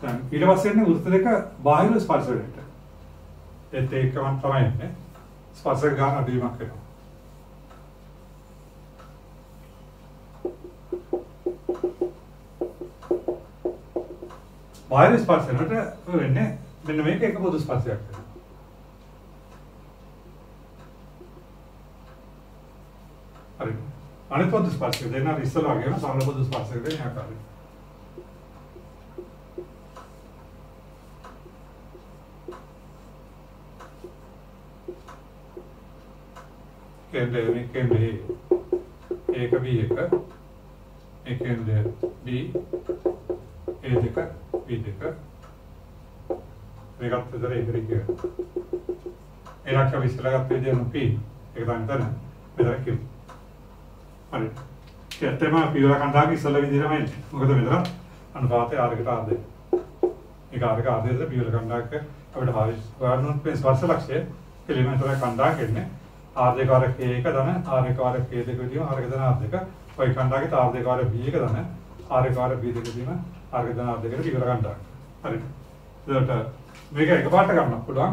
දැන් ඊට පස්සේ එන්නේ වෘත්ත දෙක බාහිර ස්පර්ශ වලට. ඒත් ඒකම තමයි එන්නේ. ස්පර්ශක ගන්න අඩුවීමක් වෙනවා. බාහිර ස්පර්ශ වලට වෙන්නේ මෙන්න මේක එක පොදු ස්පර්ශයක් වෙනවා. හරි. අනිත් පොදු ස්පර්ශක දෙන්න ඉස්සලා වගේම සරල පොදු ස්පර්ශක දෙන්න ආකාරය. केंद्र में केंद्र एक B एक केंद्र B A देकर B देकर मेरा तो जरा एक रिक्के मेरा क्या विषय लगा पे जो P एक दांता ना मेरा क्यों अरे कहते हैं मैं पीला कंधा की सलाह भी दे रहा मैं मुझे तो मेरा अनुपात है आर के आधे एक आर के आधे से पीला कंधा के अब ढाई वारनों पे स्पर्श लक्ष्य के लिए मैं थोड़ा कंधा करने R2 වරක් A1 දන R1 වරක් A2 දීම R1 දන R2 ඔය කණ්ඩායමේ R2 වරක් B1 දන R1 වරක් B2 දීම R1 දන R2 කට පියවර ගන්නවා. හරි. එතකොට මේක එකපාරට ගන්න පුළුවන්.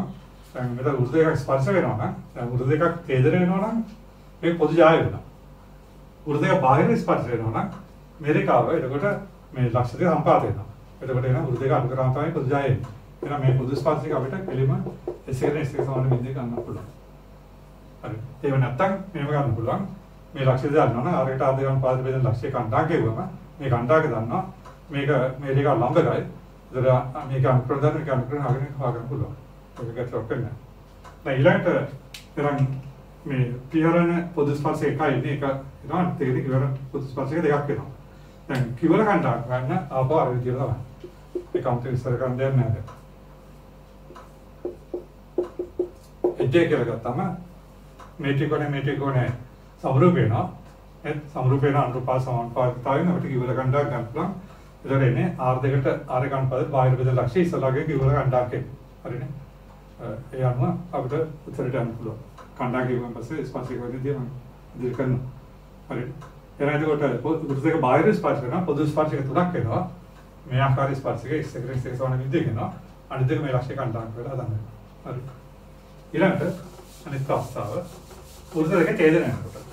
දැන් මෙතන උරු දෙකක් ස්පර්ශ වෙනවා නම් දැන් උරු දෙකක් ඡේදනය වෙනවා නම් මේක පොදු ජය වෙනවා. උරු දෙක බාහිර ස්පර්ශ වෙනවා නම් මේ රේඛාව එතකොට මේ ලක්ෂ දෙක සම්පාත වෙනවා. එතකොට එන උරු දෙක අනුව කරාම තමයි පොදු ජය එන්නේ. එහෙනම් මේ පොදු ස්පර්ශික අපිට කෙලිම S1 S2 සමාන බිඳුව ගන්න පුළුවන්. හරි. ඒක නැත්තම් මේව ගන්න පුළුවන්. මේ ලක්ෂ්‍ය දාන්න ඕන. R1 R2 අනුපාත බෙදෙන ලක්ෂ්‍ය කණ්ඩායම කියවම මේ කණ්ඩායම දන්නවා. මේක මේ දෙක ලම්බකයි. ඒතර මේක අනුප්‍රදාන මේක අනුප්‍රදාන හගෙන හොයාගන්න පුළුවන්. ඒක ගැටලුවක් නැහැ. දැන් ඊළඟට තරම් මේ පියවරන පොදු ස්පර්ශ එකයි ඉන්නේ එක ඊළඟ තේරෙන්නේ කිවර පොදු ස්පර්ශක දෙකක් වෙනවා. දැන් කිවර කණ්ඩායම ගන්න ආපහු අර විදියට තමයි. ඒක අමුතු විස්තර කරන්න දෙයක් නැහැ. එජේ කියලා ගත්තම මේටිකෝනේ සමරූපේනවා ඒ සමරූපේන අනුපාත සමානුපාතිකතාවයෙන් අපිට කිව්වල කණ්ඩායම් ගන්න පුළුවන්. ඒතර එන්නේ R2කට R1 අනුපාත බාහිර බෙදලා ලක්ෂ්‍ය ඉස්සලාගේ කිව්වල කණ්ඩායම් හරිනේ. ඒ අනුව අපිට උත්තරයට යන්න පුළුවන්. කණ්ඩායම් කියුවන් පස්සේ ස්පර්ශික වෙද්දී මම ඉදිරි කරනවා. හරි. එනයිද කොට උත්තර දෙක බාහිර ස්පර්ශ කරනවා පොදු ස්පර්ශික තුනක් වෙනවා. මේ ආකාරي ස්පර්ශික x1 x2 සමාන විදිහට වෙනවා. අනිත් දෙක මේ ලක්ෂ්‍ය කණ්ඩායම් කරලා හදන්න. හරි. ඊළඟට අනිත් අවස්ථාව උරු දෙක ඡේදනය කරනවා.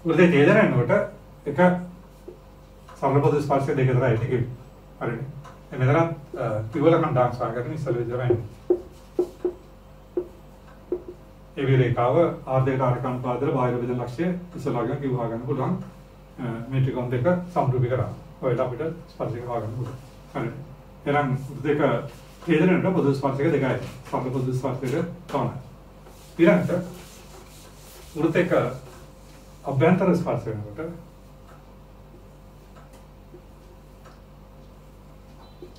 උරු දෙක ඡේදනය කරනකොට එක සරල පොදු ස්පර්ශ දෙක විතරයි තියෙන්නේ. හරිනේ. මෙතන කිවල කණ්ඩායම් සාකරන ඉස්සෙල්ලා විතරයි. ඒ රේඛාව ආර්ධයට ආරකන් පාදවල බාහිර බෙදෙන ලක්ෂ්‍ය ඉස්සලාගෙන කිව්වා ගන්න පුළුවන් මේ ත්‍රිකෝණ දෙක සම්පූර්ණ කරා. ඔයලා අපිට ස්පර්ශක හොයාගන්න පුළුවන්. හරි. එහෙනම් දෙක හේදෙනට පොදු ස්පර්ශක දෙකයි. සම්පූර්ණ පොදු ස්පර්ශක තමයි. ඊළඟට වෘත්තයක අභ්‍යන්තර ස්පර්ශ වෙනකොට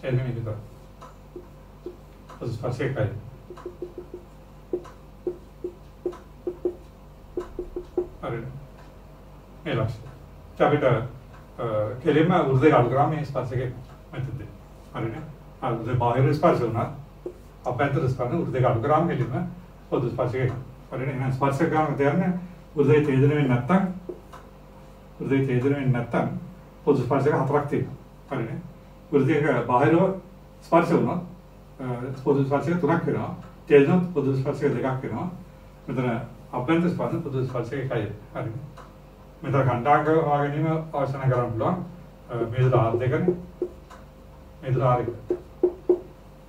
එන්නේ මේක තමයි. පොදු ස්පර්ශකයි. හරි. මේ ලක්ෂ්‍ය. අපිට කෙලින්ම වෘත්තයක අඩු කරා මේ ස්පර්ශකේ මෙතනදී. හරිනේ. අර බාහිර ස්පර්ශ වුණා අභ්‍යන්තර ස්පර්ශ වෘත්තයක අඩු කරාම කෙලින්ම පොදු ස්පර්ශකේ. හරිනේ. එහෙනම් ස්පර්ශ ගන්න දෙන්නේ වෘත්තයේ තේදෙන වෙන්නේ නැත්තම් වෘත්තයේ තේදෙන වෙන්නේ නැත්තම් පොදු ස්පර්ශක හතරක් තියෙනවා. හරිනේ. වෘත්තයක බාහිරව ස්පර්ශ වුණා පොදු ස්පර්ශක තුනක් වෙනවා. තේදෙන පොදු ස්පර්ශක දෙකක් වෙනවා. මෙතන අභ්‍යන්තර ස්පර්ශ පොදු ස්පර්ශක එකයි. හරිනේ. මෙතන කණ්ඩාංග වාගෙනීම අවශ්‍යන කරන්න පුළුවන්. මේ දාල් දෙකනේ. මේ දාල් එක.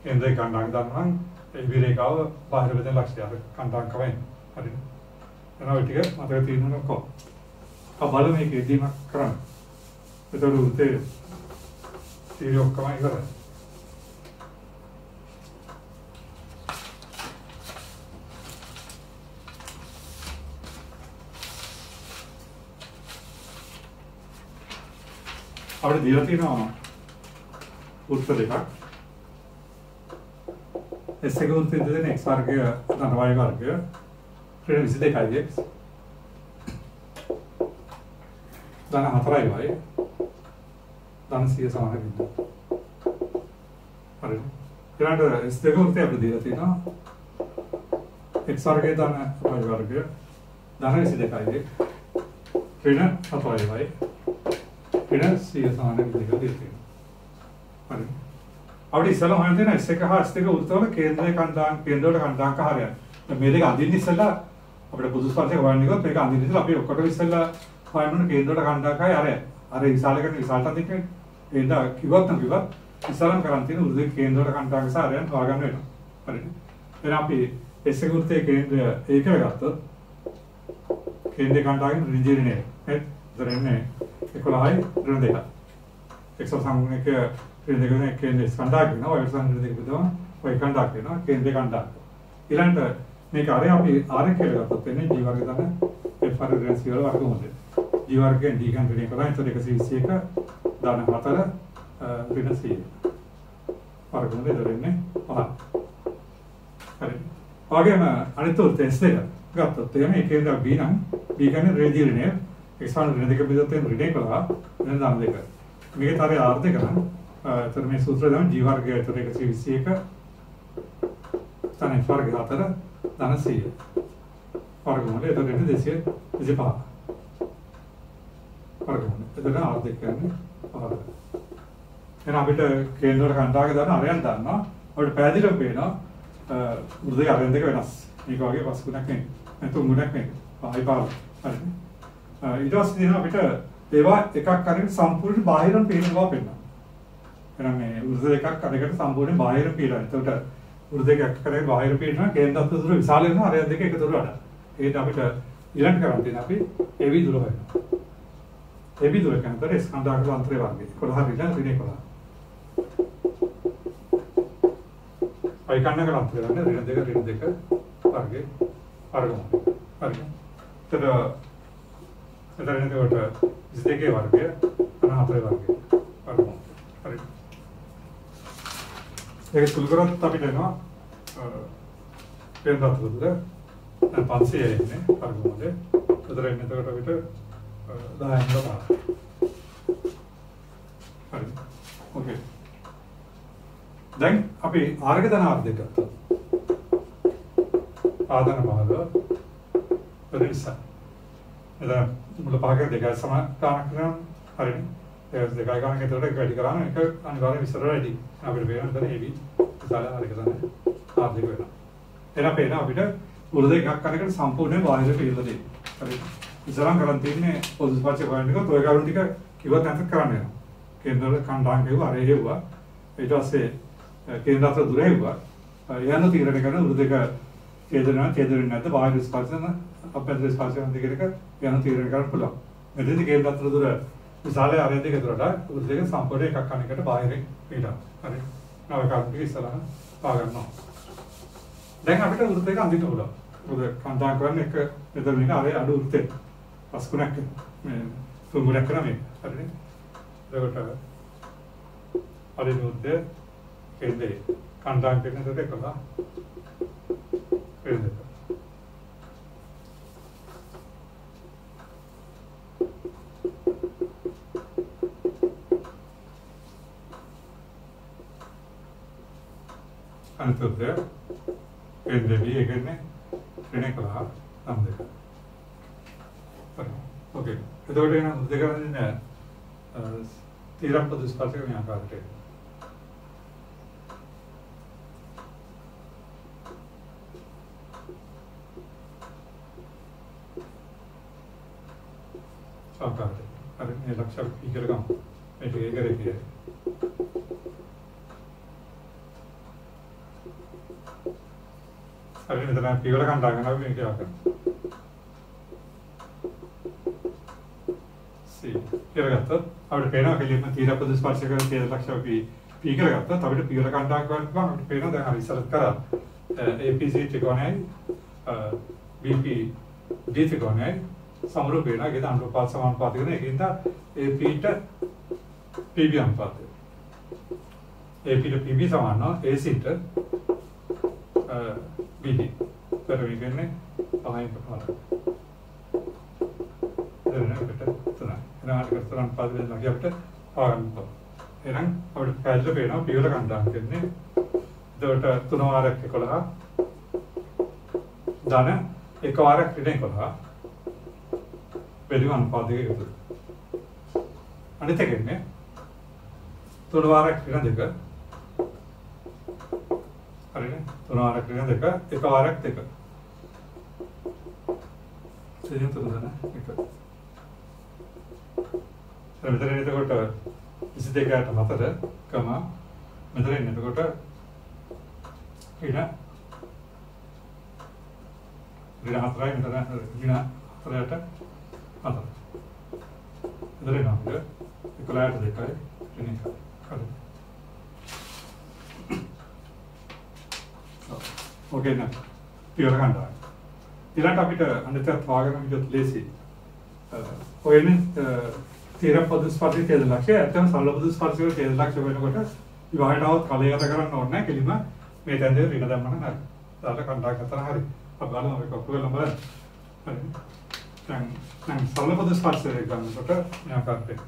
එන්නේ කණ්ඩාංග දානවා නම් ඒ විරේඛාව බාහිර බෙදෙන ලක්ෂ්‍යය කණ්ඩාංග කවයි. හරිනේ. එනවා ටික මතක තියෙනවා කො. බලමු මේක එදීමක් කරන්න. ඒතකොට උත්තේ තීරිය ඔක්කොම ඉවරයි. අපිට දීලා තියෙනවා උත්තර දෙකක්. S එක උත්තර දෙන x වර්ගය ධන y වර්ගය ඍණ 22යි x ධන 4යි y ධන 100 සමාන බිඳුව. හරිද? ඊළඟට S දෙක උත්තර අපිට දීලා තියෙනවා x වර්ගය ධන y වර්ගය ධන 22යි ඍණ 4යි y ऋण 100 समान विधि देते हैं. हरी. अब इसल होने थे ना इससे कहा इससे का उत्तर वाला केंद्र खंडांक कहा गया. तो मेरे का आदि निसला अपने पुरुष पास से वार्निंग को मेरे का आदि निसला अभी ओकर निसला वार्निंग केंद्र खंडांक का अरे इसाले का इसालता दिखे इंदा किवत इसालम करांती ना उर्दू केंद्र खंडांक से अरे वागन में हरी. फिर आप इससे का उत्तर केंद्र एक है तो केंद्र खंडांक रिंजरी ने दरने එකොළහයි ඍණ දෙක. එක්සත් සංගුණයක ඍණ දෙක වෙන කේන්ද්‍රය කණ්ඩායම් වෙනවා. ඔය ඍණ දෙක බෙදවම ඔය කණ්ඩායම් වෙනවා. කේන්ද්‍රය කණ්ඩායම්. ඊළඟට මේක අරේ අපි R කියලා ගත්තොත් එන්නේ G වර්ගය තමයි F වර්ගයෙන් C වල වර්ගමූලය. G වර්ගයෙන් D ගන්න ඍණ කරා. එතකොට 121 ධන 4 ඍණ 100. වර්ගමූලය දෙන්නේ 5. හරි. වගේම අනිත් උත්තර S දෙක ගත්තොත් එන්නේ කේන්ද්‍ර B නම් B කියන්නේ රේඩියල් නේ एक्सपांड ऋण देकर भी जाते हैं ऋण कला ऋण दान देकर मेरे तारे आर्थे करना तो मैं सूत्र दान जीवार के तो एक सी सी का ताने फार के हाथ रा दान सी फार को मोले तो ऋण देसिए इसे पा फार को मोले तो ना आर्थे करने और है ना बेटा केंद्र का अंदाज़ के दान आर्यन दान ना और पैदल लोग पे ना उर्दू आर्यन देकर ना एक आगे पास कुछ नहीं तो मुझे नहीं आई पाल ඊට පස්සේ දෙනවා අපිට ඒවා එකක් අරගෙන සම්පූර්ණ බාහිරම පේනවා පෙන්නනවා. එහෙනම් මේ වෘත දෙකක් අරගෙන සම්පූර්ණ බාහිර පේනවා. එතකොට වෘත දෙකක් කරගෙන බාහිර පේනවා කේන්ද්‍රත් දුර විශාල වෙනවා අර දෙක එකතු වුණාට. ඒකට අපිට ඊළඟ කරන් තියෙන අපි AB දුර වෙනවා. AB දුර කියනතර ස්කන්ධාක අන්තරේ වර්ගය. 11 රිලා ඍණ 11. අය කන්නක අන්තරේ ගන්න ඍණ දෙක වර්ගය වර්ගමූලය. හරි. එතකොට එතන එතකොට 22 වර්ගය අන 4 වර්ගය වර්ගමූලය. හරි. ඒක සුළු කරත් අපිට එනවා කේන්ද්‍රත් දුර 500 ඉන්නේ වර්ගමූලය. එතන එතකොට අපිට 10 ඉඳලා හරි. ඕකේ. දැන් අපි ආර්ග ධන ආර්ධ දෙක ගත්තා. ආධන බහල ප්‍රතිශත. එතන මුල පහක දෙකයි සමාන කරනවා. හරිනේ. ඒ දෙකයි ගන්න එකට වැඩි කරාම එක අනිවාර්යයෙන් විස්තර වැඩි. අපිට පේන එතන AB විශාල ආර්ග ධන ආර්ධ දෙක වෙනවා. එන පේන අපිට උර දෙකක් කරගෙන සම්පූර්ණයෙන් බාහිර පිළිලා දෙයි. හරි. ඉස්සරහන් කරන් තියන්නේ පොදු ස්පර්ශ හොයන එක toy කරුණු ටික කිව්වත් නැත්නම් කරන්න වෙනවා. කේන්ද්‍ර කණ්ඩායම් කියුවා අර හේවුවා. ඊට පස්සේ කේන්ද්‍ර අතර දුර හේවුවා. යන තීරණය කරන උර දෙක තේදෙන්නේ නැද්ද බාහිර ස්පර්ශන අපැද්ද ස්පර්ශන දෙකක යන තීරණය කරන්න පුළුවන්. මෙතනදී කේන්ද්‍ර අතර දුර විශාල ආරය දෙක දුරට උස් දෙක සම්පූර්ණ එකක් අනිකට බාහිරින් පිටා. හරි. නව කාර්මික ඉස්සරහ පා ගන්නවා. දැන් අපිට වෘත්ත දෙක අඳින්න පුළුවන්. මොකද කන්දාන් කරන්නේ එක මෙතන මේක අර අඩු වෘත්තේ. පස්කුණක් මේ තුන්ගුණක් කරා මේ. හරිනේ. එතකොට අර වෘත්තේ කේන්දේ කන්දාන් කරන දෙක කළා. කේන්දේ අන්තර්ය කේන්දේ එකනේ ශ්‍රේණි කළා නම් දෙක. හරි. ඕකේ. එතකොට එන දෙක ගන්නේ තීරම්පද ස්පර්ශක මේ ආකාරයට. ආකාරයට. හරි. මේ ලක්ෂණ ඉගෙන ගමු. මේක ඒකේ කියන්නේ. හරි මෙතන පියවර කණ්ඩා ගන්නවා මේක ආකාරයට. කරගත්තොත් අපිට පේනවා කෙලින්ම තීරපද ස්පර්ශ කරන තීර ලක්ෂණ පී කරගත්තොත් අපිට පියවර කණ්ඩා කරනවා අපිට පේනවා දැන් හරි ඉස්සරත් කරා APC ත්‍රිකෝණයයි BP D ත්‍රිකෝණයයි සමරූප වෙනවා ඒකද අනුපාත සමානුපාත කරන ඒකින්ද AP ට PB අනුපාතය AP ට PB සමාන නම් AC ට BD පරිවර්තනය කරන්නේ තමයි ප්‍රමාණය එනවාට කරතරම් පාදයෙන් ලගිය අපිට ආගන්නවා. එහෙනම් අපිට පැහැදිලිව පේනවා පියවර කණ්ඩායම් කියන්නේ. එතකොට 3 වාරයක් 11 ධන 1 වාරයක් ඍණ 11 බෙදුව අනුපාතයේ යුතුය. අනිත් එකනේ 3 වාරයක් ඍණ 2 හරිනේ 3 වාරයක් ඍණ 2 1 වාරයක් 2 සෙදින් 3 ධන 1 මෙතන එතකොට 22ට 4 කම මෙතන එතකොට ඍණ 4යි මෙතන ඍණ 4ට 4 මෙතන එනවා 11ට 2යි ඍණ 1යි හරි ඕකේ නේද පියවර ගන්නවා ඊළඟට අපිට අනිත් වාගන විදිහට ලේසි ඔයනේ තීරපද ස්පර්ශයේ තේද ලක්ෂය ඇත්තම සරලපද ස්පර්ශයේ තේද ලක්ෂය වෙනකොට විවාහයටවත් කලයකට කරන්න ඕනේ නැහැ කෙලින්ම මේ තැන්දේ ඍණ දැම්මම හරි. දාලා කණ්ඩායම් කරතර හරි. අපි බලමු මේක ඔක්කොම බලන්න. හරි. දැන් සරලපද ස්පර්ශය ගන්නකොට මේ ආකාරයට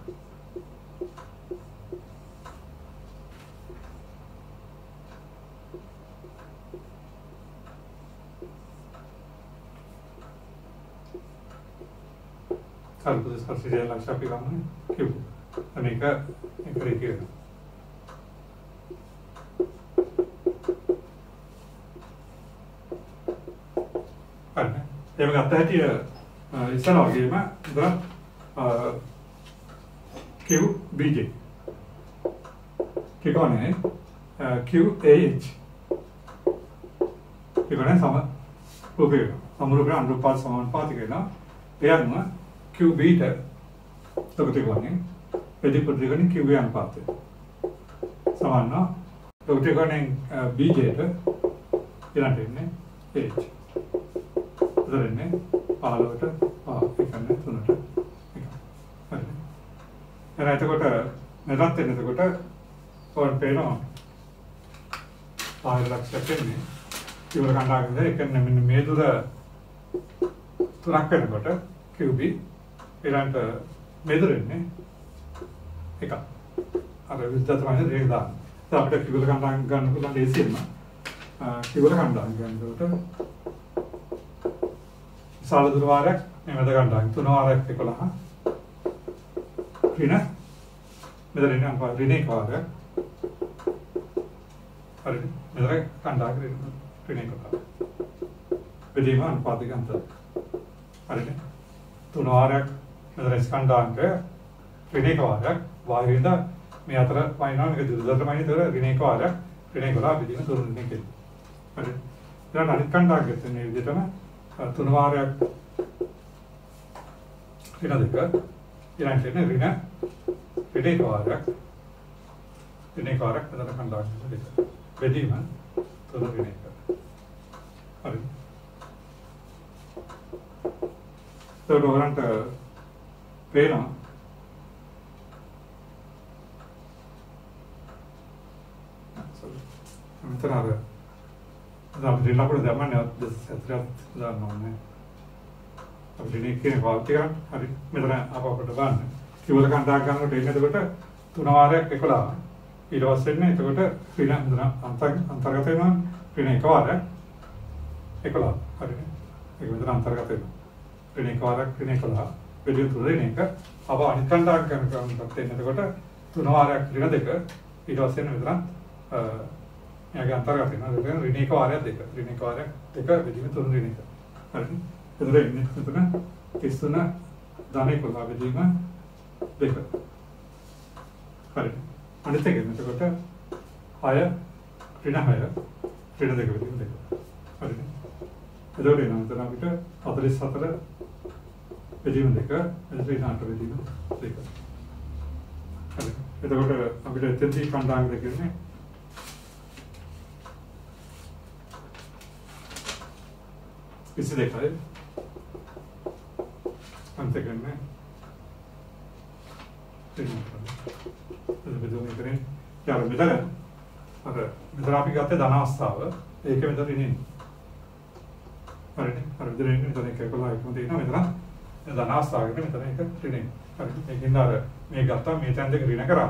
සරලපද ස්පර්ශයේ ලක්ෂය අපි ගන්න කිව්ව. මේක එකරේ කියනවා. හරි. ඒක ගත්ත හැටි ඉස්සර වගේම ඉතින් QBJ කිකෝනේ QAH කිකෝනේ රූපේ සමරූපේ අනුපාත සමානුපාතික වෙනවා. එයන්ම QB ට තොගතිකෝනේ පෙදිපුද්දිකෝනේ QB අනුපාතය සමාන තොගතිකෝනේ BJ ට ඊළඟට එන්නේ H ඉතින් 15ට එකන්නේ 3ට එක. හරි. එහෙනම් එතකොට මෙතනත් එන්නේ එතකොට කොහොමද පේනවා? ආයෙ ලක්ෂයක් එන්නේ. ඉවර කණ්ඩායමද ඒ කියන්නේ මෙන්න මේ දුර තුනක් වෙනකොට QB ඊළඟට මේ දුර එන්නේ එක. අර විස්තර තමයි දෙක දාන්න. ඒත් අපිට ඉවර කණ්ඩායම් ගන්න පුළුවන් ලේසියෙන්ම ඉවර කණ්ඩායම් ගන්නකොට විශාල දුර වාරයක් මේ මැද කණ්ඩායම් 3 වාරයක් 11 ඍණ මෙතන ඉන්න අනුපාත ඍණ 1 වාරයක් හරි මෙතන කණ්ඩායම් ඍණ 1 වාරයක් බෙදීම අනුපාතික අන්තර හරිනේ 3 වාරයක් මෙතන කණ්ඩායම්ක ඍණ 1 වාරයක් වාරින්ද මේ අතර වයින්නවා මේක දුරටමයි දර ඍණ 1 වාරයක් ඍණ 11 බෙදීම දුර ඍණ 1 හරි ඊළඟ අනිත් කණ්ඩායමට මේ විදිහටම 3 වාරයක් ඍණ දෙක ඊළඟට එන්නේ ඍණ එක වාරයක් ඍණ එක වාරයක් මෙතන කණ්ඩායමට දෙක බෙදීම 3 ඍණ එක හරි ඒකට ඔයගලන්ට පේනවා මෙතන අර අපි රිලකුඩ දැම්මනේ සතරක් දාන්න ඕනේ. අපි රිලෙක් කියන පාවිච්චි කරන්නේ. හරි මෙතන අපකට ගන්න. කිවල කණ්ඩායම් ගන්නකොට එන්නේ එතකොට 3 වාරයක් 11. ඊට පස්සේ එන්නේ එතකොට රිල මෙතන අන්තර්ගත වෙනවා. රිල එක වාරයක් 11. හරිනේ. ඒක මෙතන අන්තර්ගත වෙනවා. රිල එක වාරයක් රිල 11. බෙදීම 3 රිල එක. අප අනිත් කණ්ඩායම් කරනකොට එන්නේ එතකොට 3 වාරයක් රිල දෙක. ඊට පස්සේ එන්නේ මෙතන यागे अंतर्गत है ना ऋणी को आ रहा है देखा ऋणी को आ रहा है देखा विधि में तुरंत ऋणी का अरे इधर इन्हें तो ना किस तो ना दाने को लाभ विधि में देखा अरे अन्यथा क्या मतलब क्या आया ऋणा है ऋण देखा विधि में देखा अरे इधर ऋणा तो ना बिटा अतरे सतरे विधि में देखा इधर ऋणा तो विधि में देखा अरे इधर अभी इतनी कंडांग देखे ने इसे देखा है अंतर्गत में बेदोनी करें यार मिला है और मिला आप ही कहते दानावस्था है एक के मिला नहीं अरे इधर नहीं मिला एक को लाइक में देखना मिला दानावस्था है मिला एक नहीं अरे एक इंदार मैं कहता मैं चंदे करीना करा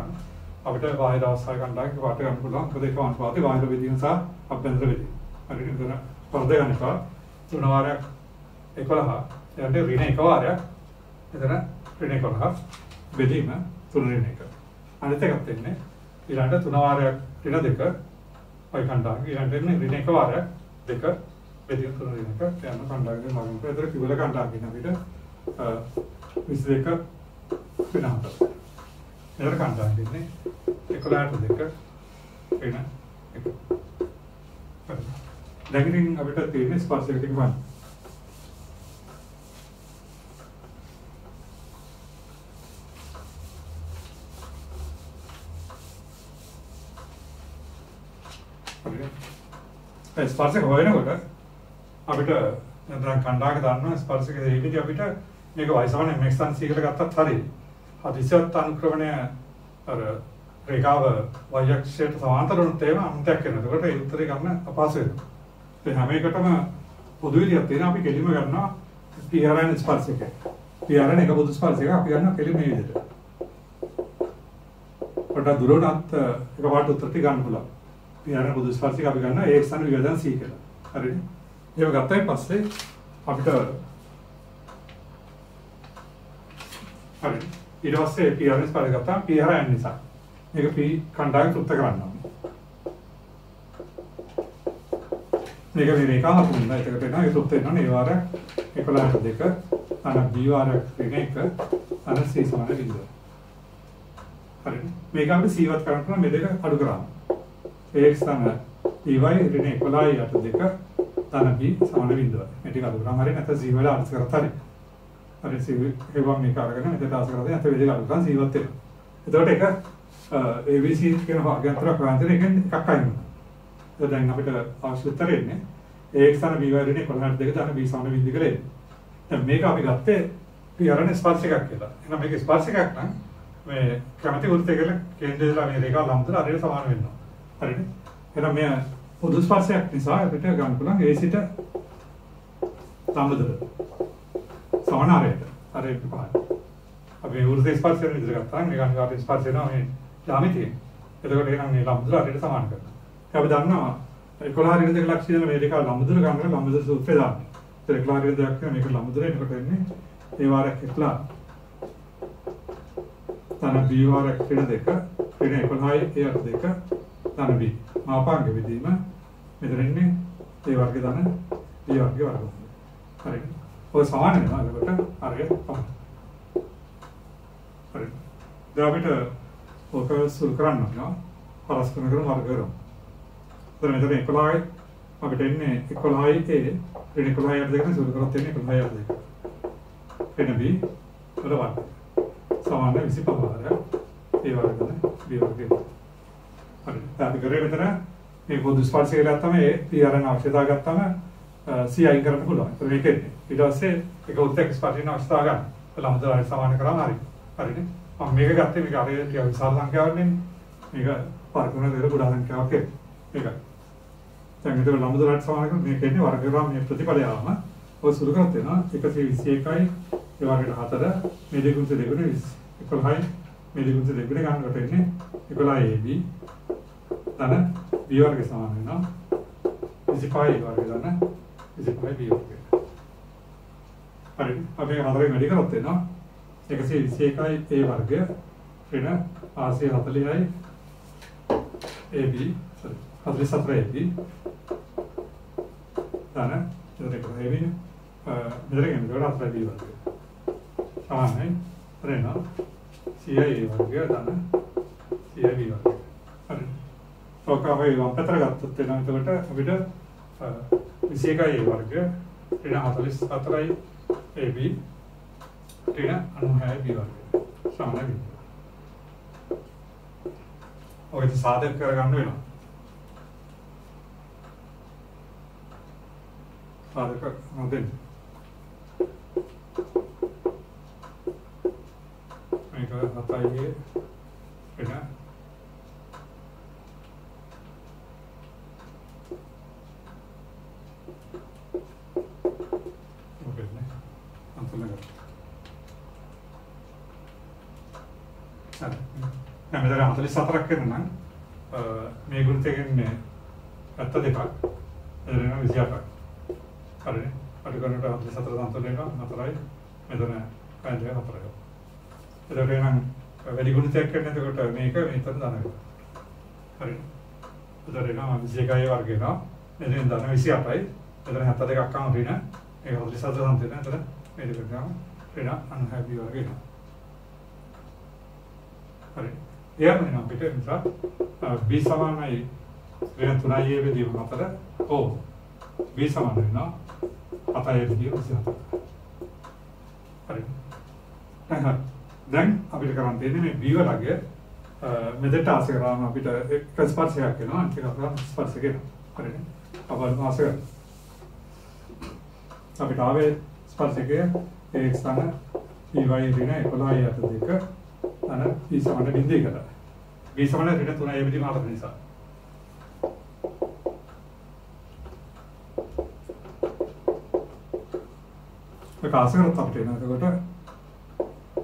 अब इधर बाहर अवस्था का अंडा के बाटे हमको लांग को देखो अनुपात बाहर विधि सा अभ्यंतर विधि अरे इधर पर्दे अनुपात 3 වාරයක් 11 ඊට ඍණ එක වාරයක් එතන ඍණ 11 බෙදීම 3 ඍණ එක අනිත් එකත් එන්නේ ඊළඟට 3 වාරයක් ඍණ දෙක ඔය කණ්ඩායම ඊළඟට එන්නේ ඍණ එක වාරයක් දෙක බෙදීම 3 ඍණ එක යන කණ්ඩායමේ මගින් පෙර කිවල කණ්ඩායම කියන අපිට 22 ඍණ 4 එතන කණ්ඩායම ඉන්නේ 11ට දෙක ඍණ එක දැන් අපිට තියෙන ස්පර්ශයකට ගන්න. හරි. ස්පර්ශක හොයනකොට අපිට දැන් කණ්ඩායම ගන්නවා ස්පර්ශක දෙකේදී අපිට මේක වයිසවන mx tan c එකට ගත්තත් හරියි. අදිශත් අනුක්‍රමණය අර රේඛාව y අක්ෂයට සමාන්තර වුණොත් එහෙම අන්තයක් වෙනවා. ඒකට ඒ උත්තරේ ගන්න අපහසු වෙනවා. तो हमें कटम पौधे भी जाते हैं ना अभी केली में करना पीआरएन स्पर्शिक है पीआरएन एक बहुत स्पर्शिक है आप करना केली में ही देते बट दूरों नात एक बार उत्तर टी गान बोला पीआरएन बहुत स्पर्शिक आप करना एक स्थान विभाजन सी के अरे ये करता है पास से आप तो अरे इधर से पीआरएन स्पर्शिक करता है पीआरएन निशा एक पी कंडक्ट उत्तर करना මේක මේ රේඛාව හඳුන්වනවා. ඒකට එනවා ඒක උත්තර එනවා ඒ වාර 11ට 2 අන B වාරයක් වෙන එක අන C සමාන බිඳුව. හරිද? මේක අපිට C වත් කරන්න පුළුවන් මේ දෙක අඩු කරාම. AX තන EY ඍණ 11ට 2 තන B සමාන බිඳුව. මේ ටික අඩු කරාම හරිය නැත්නම් C වල අර්ථ කරත් හරිය. හරි C හේවම් මේක අරගෙන මෙතන ආස කරලා නැත්නම් මේ දෙක අඩු කරාම C වත් එනවා. එතකොට ඒක ABC කියන භාගයන්තර ප්‍රාන්තර එකෙන් එකක් අයින් වෙනවා. දැන් අපිට අවශ්‍ය උත්තරේ ඉන්නේ AX තන B y ඍණ 11ට 2 තන B සමාන බිඳුව කියලා එන්නේ. දැන් මේක අපි ගත්තේ පීරණ ස්පර්ශකයක් කියලා. එහෙනම් මේක ස්පර්ශකයක් නම් මේ කැමැති වෘත්තය කියලා කේන්ද්‍රයලා මේ රේඛාව ලම්බතර හරියට සමාන වෙනවා. හරිද? එහෙනම් මේ පොදු ස්පර්ශයක් නිසා අපිට ගන්න පුළුවන් A සිට ලම්බතර සමාන ආරයට. හරියට පහළ. අපි වෘත්ත ස්පර්ශයෙන් විදිහට ගත්තා නම් මේක අනිවාර්ය ස්පර්ශය නම මේ යාමිතිය. එතකොට එහෙනම් මේ ලම්බතර හරියට සමාන කරනවා. අපි දන්නවා 11 ඍණ දෙක ලක්ෂ දෙන මේ රේඛාව ලම්බතර ගන්න ලම්බතර සූත්‍රය දාන්න. ඒක 11 ඍණ දෙකක් කියන මේක ලම්බතර එනකොට එන්නේ ඒ වාරයක් 11 තන B වාරයක් ඍණ දෙක ඍණ 11යි ඒ අට දෙක තන B මාපාංග විදීම මෙතන ඉන්නේ ඒ වර්ගය තන B වර්ගය වර්ගමූලය. හරිද? ඔය සමාන වෙනවා එතකොට හරියට පහ. හරිද? දැන් අපිට ඔක සුළු කරන්න ඕන පරස්පර කරන වර්ග කරමු. तो मेरे 11 අපිට එන්නේ 11යි A ඍණ 11යි යට දෙකනේ සුළු කරොත් එන්නේ 11යි යට දෙක. ඍණ B වල වර්ගය. සමාන 25 වර්ගය. ඒ වර්ගය B වර්ගය. හරි. අපි කරේ මෙතන මේ පොදු ස්පර්ශය කියලා තමයි PRN අවශ්‍යතාව ගත්තම C අයින් කරන්න පුළුවන්. ඒක මේකෙන්නේ. ඊට පස්සේ ඒක උත්තරක ස්පර්ශින අවස්ථාව ගන්න. ලම්බදරයි සමාන කරාම හරි. හරිනේ. මම මේක ගත්තේ මේක අර ටික විශාල සංඛ්‍යාවක් නෙමෙයි. මේක වර්ගන දෙක ගොඩාක් සංඛ්‍යාවක් ඒක. මේකයි. දැන් මෙතන ලම්බදරයි සමාන කරන මේක එන්නේ වර්ග කරාම මේ ප්‍රතිඵලය ආවම ඔය සුළු කරත් වෙනවා 121යි ඒ වර්ගයට 4 මේ දෙකුත් දෙකුනේ 11යි මේ දෙකුත් දෙකුනේ ගන්නකොට එන්නේ 11AB ධන B වර්ගය සමාන වෙනවා 25 වර්ගය ධන 25B වර්ගය. හරි. අපි හතරෙන් වැඩි කරොත් වෙනවා 121යි A වර්ගය ඍණ 840යි AB 44AB ධන එතකොට AB මෙතන ගොඩක් B වර්ගය. සමානයි ඍණ CI A වර්ගය ධන CI B වර්ගය. හරි. ඔකමයි වම් පැත්තට ගත්තොත් වෙනවා එතකොට අපිට 21යි A වර්ගය ඍණ 44යි AB ऋण 96 B वर्ग සමාන වෙනවා. ඔය සාධක කරගන්න වෙනවා. සාධක මොකද? මේක 7යි ඍණ මෙතන 44ක් කරන නම් මේ ගුණිතයෙන් 72ක් එතන 28ක් හරිනේ අඩු කරනකොට 44 සම්තුල වෙනවා 4යි මෙතන 54යි එතකොට නම් වැඩි ගුණිතයක් කරන එතකොට මේක මෙතන දාන වෙනවා හරි එතකොට එනවා 21යි වර්ග වෙනවා මෙතන දාන 28යි එතන 72ක් අම ඍණ ඒක 44 සම්තුල වෙනවා එතන මේ දෙක ගාම ඍණ 96 B වර්ග වෙනවා හරි එයාම වෙනවා අපිට නිසා B සමානයි ඍණ 3යි A බෙදීම 4 ඕ B සමාන වෙනවා 7යි A බෙදීම 24 හරි දැන් අපිට කරන්න තියෙන්නේ මේ B වලගේ මෙතෙට ආස කරාම අපිට එක ස්පර්ශයක් වෙනවා අනිත් එක අපිට ස්පර්ශයක් වෙනවා හරිනේ අපිට ආස අපිට ආවේ ස්පර්ශකයේ ඒ ස්ථාන PY ඍණ 11යි අත දෙක අන B සමාන බිඳුව එකට. B සමාන ඍණ 3යි බෙදීම 4 නිසා. ඒක ආසකරත් අපිට එනවා. එතකොට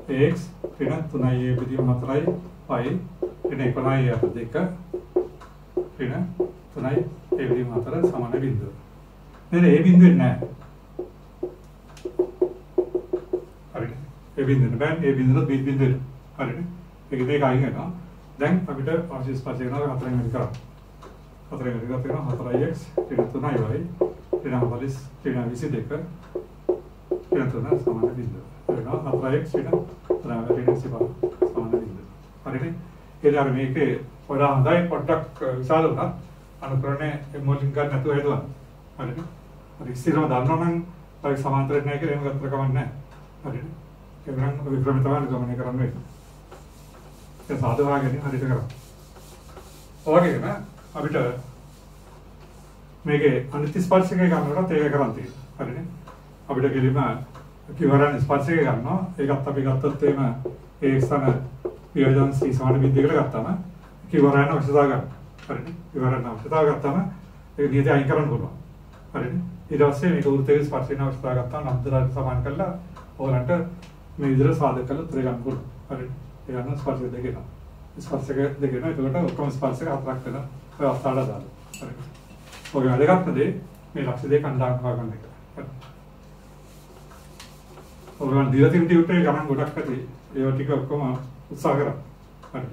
x ඍණ 3යි බෙදීම 4යි y ඍණ 11යි අත දෙක ඍණ 3යි බෙදීම 4 සමාන බිඳුව. නේද? ඒ බිඳුවේ නැහැ. හරිද? ඒ බිඳුවේ බෑ. ඒ බිඳුවත් B බිඳුවේ හරිනේ ඒක දෙක අයින් වෙනවා දැන් අපිට අවශ්‍ය ස්පර්ශය කරනවා හතරෙන් වැඩි කරා හතරෙන් වැඩි කරලා තියෙනවා 4x ඍණ 3y ඍණ 40 ඍණ 22 ඍණ 3 සමාන බිඳුව වෙනවා 4x ඍණ 3y ඍණ 25 සමාන බිඳුව හරිනේ ඒ අර මේකේ වඩා හොඳයි පොඩ්ඩක් විශාල වුණත් අනුකරණය මොලින් ගන්න නැතුව හදුවා හරිනේ හරි ඉස්සෙල්ලාම දන්නවනම් ඔය සමාන්තරයක් නැහැ කියලා එහෙම ගත්තර කමක් නැහැ හරිනේ ඒ වගේම වික්‍රම තමයි ගමනය කරන්න වෙන්නේ සාධවාගෙන හරියට කරා. ඔයගෙම අපිට මේකේ අනිත් ස්පර්ශකය ගන්නකොට ඒක කරන් තියෙනවා. හරිනේ. අපිට කෙලිම කිවරන් ස්පර්ශකය ගන්නවා. ඒකත් අපි ගත්තොත් එහෙම ඒ ස්ථාන වියදම් C සමාන බිඳුවකට ගත්තාම කිවරන් අවශ්‍යතාව ගන්න. හරිනේ. කිවරන් අවශ්‍යතාව ගත්තාම ඒක නියත අයින් කරන්න පුළුවන්. හරිනේ. ඊට පස්සේ මේක වෘත්තයේ ස්පර්ශින අවශ්‍යතාව ගත්තාම නම්තරට සමාන කරලා ඕලන්ට මේ විදිහට සාධක කරලා උත්තර ගන්න පුළුවන්. හරිනේ. ඒ ගන්න ස්පර්ශක දෙකේන ස්පර්ශක දෙකේන එතකොට ඔක්කොම ස්පර්ශක හතරක් වෙන ඔය අවස්ථාවට දාන්න හරි ඔය වැඩගත්ම දේ මේ ලක්ෂ දෙක අඳාන් හොයාගන්න එක හරි ඔයගොල්ලන් දිලා තියෙන ටියුටරේ ගමන් ගොඩක් ඇති ඒවා ටික ඔක්කොම උත්සාහ කරා හරි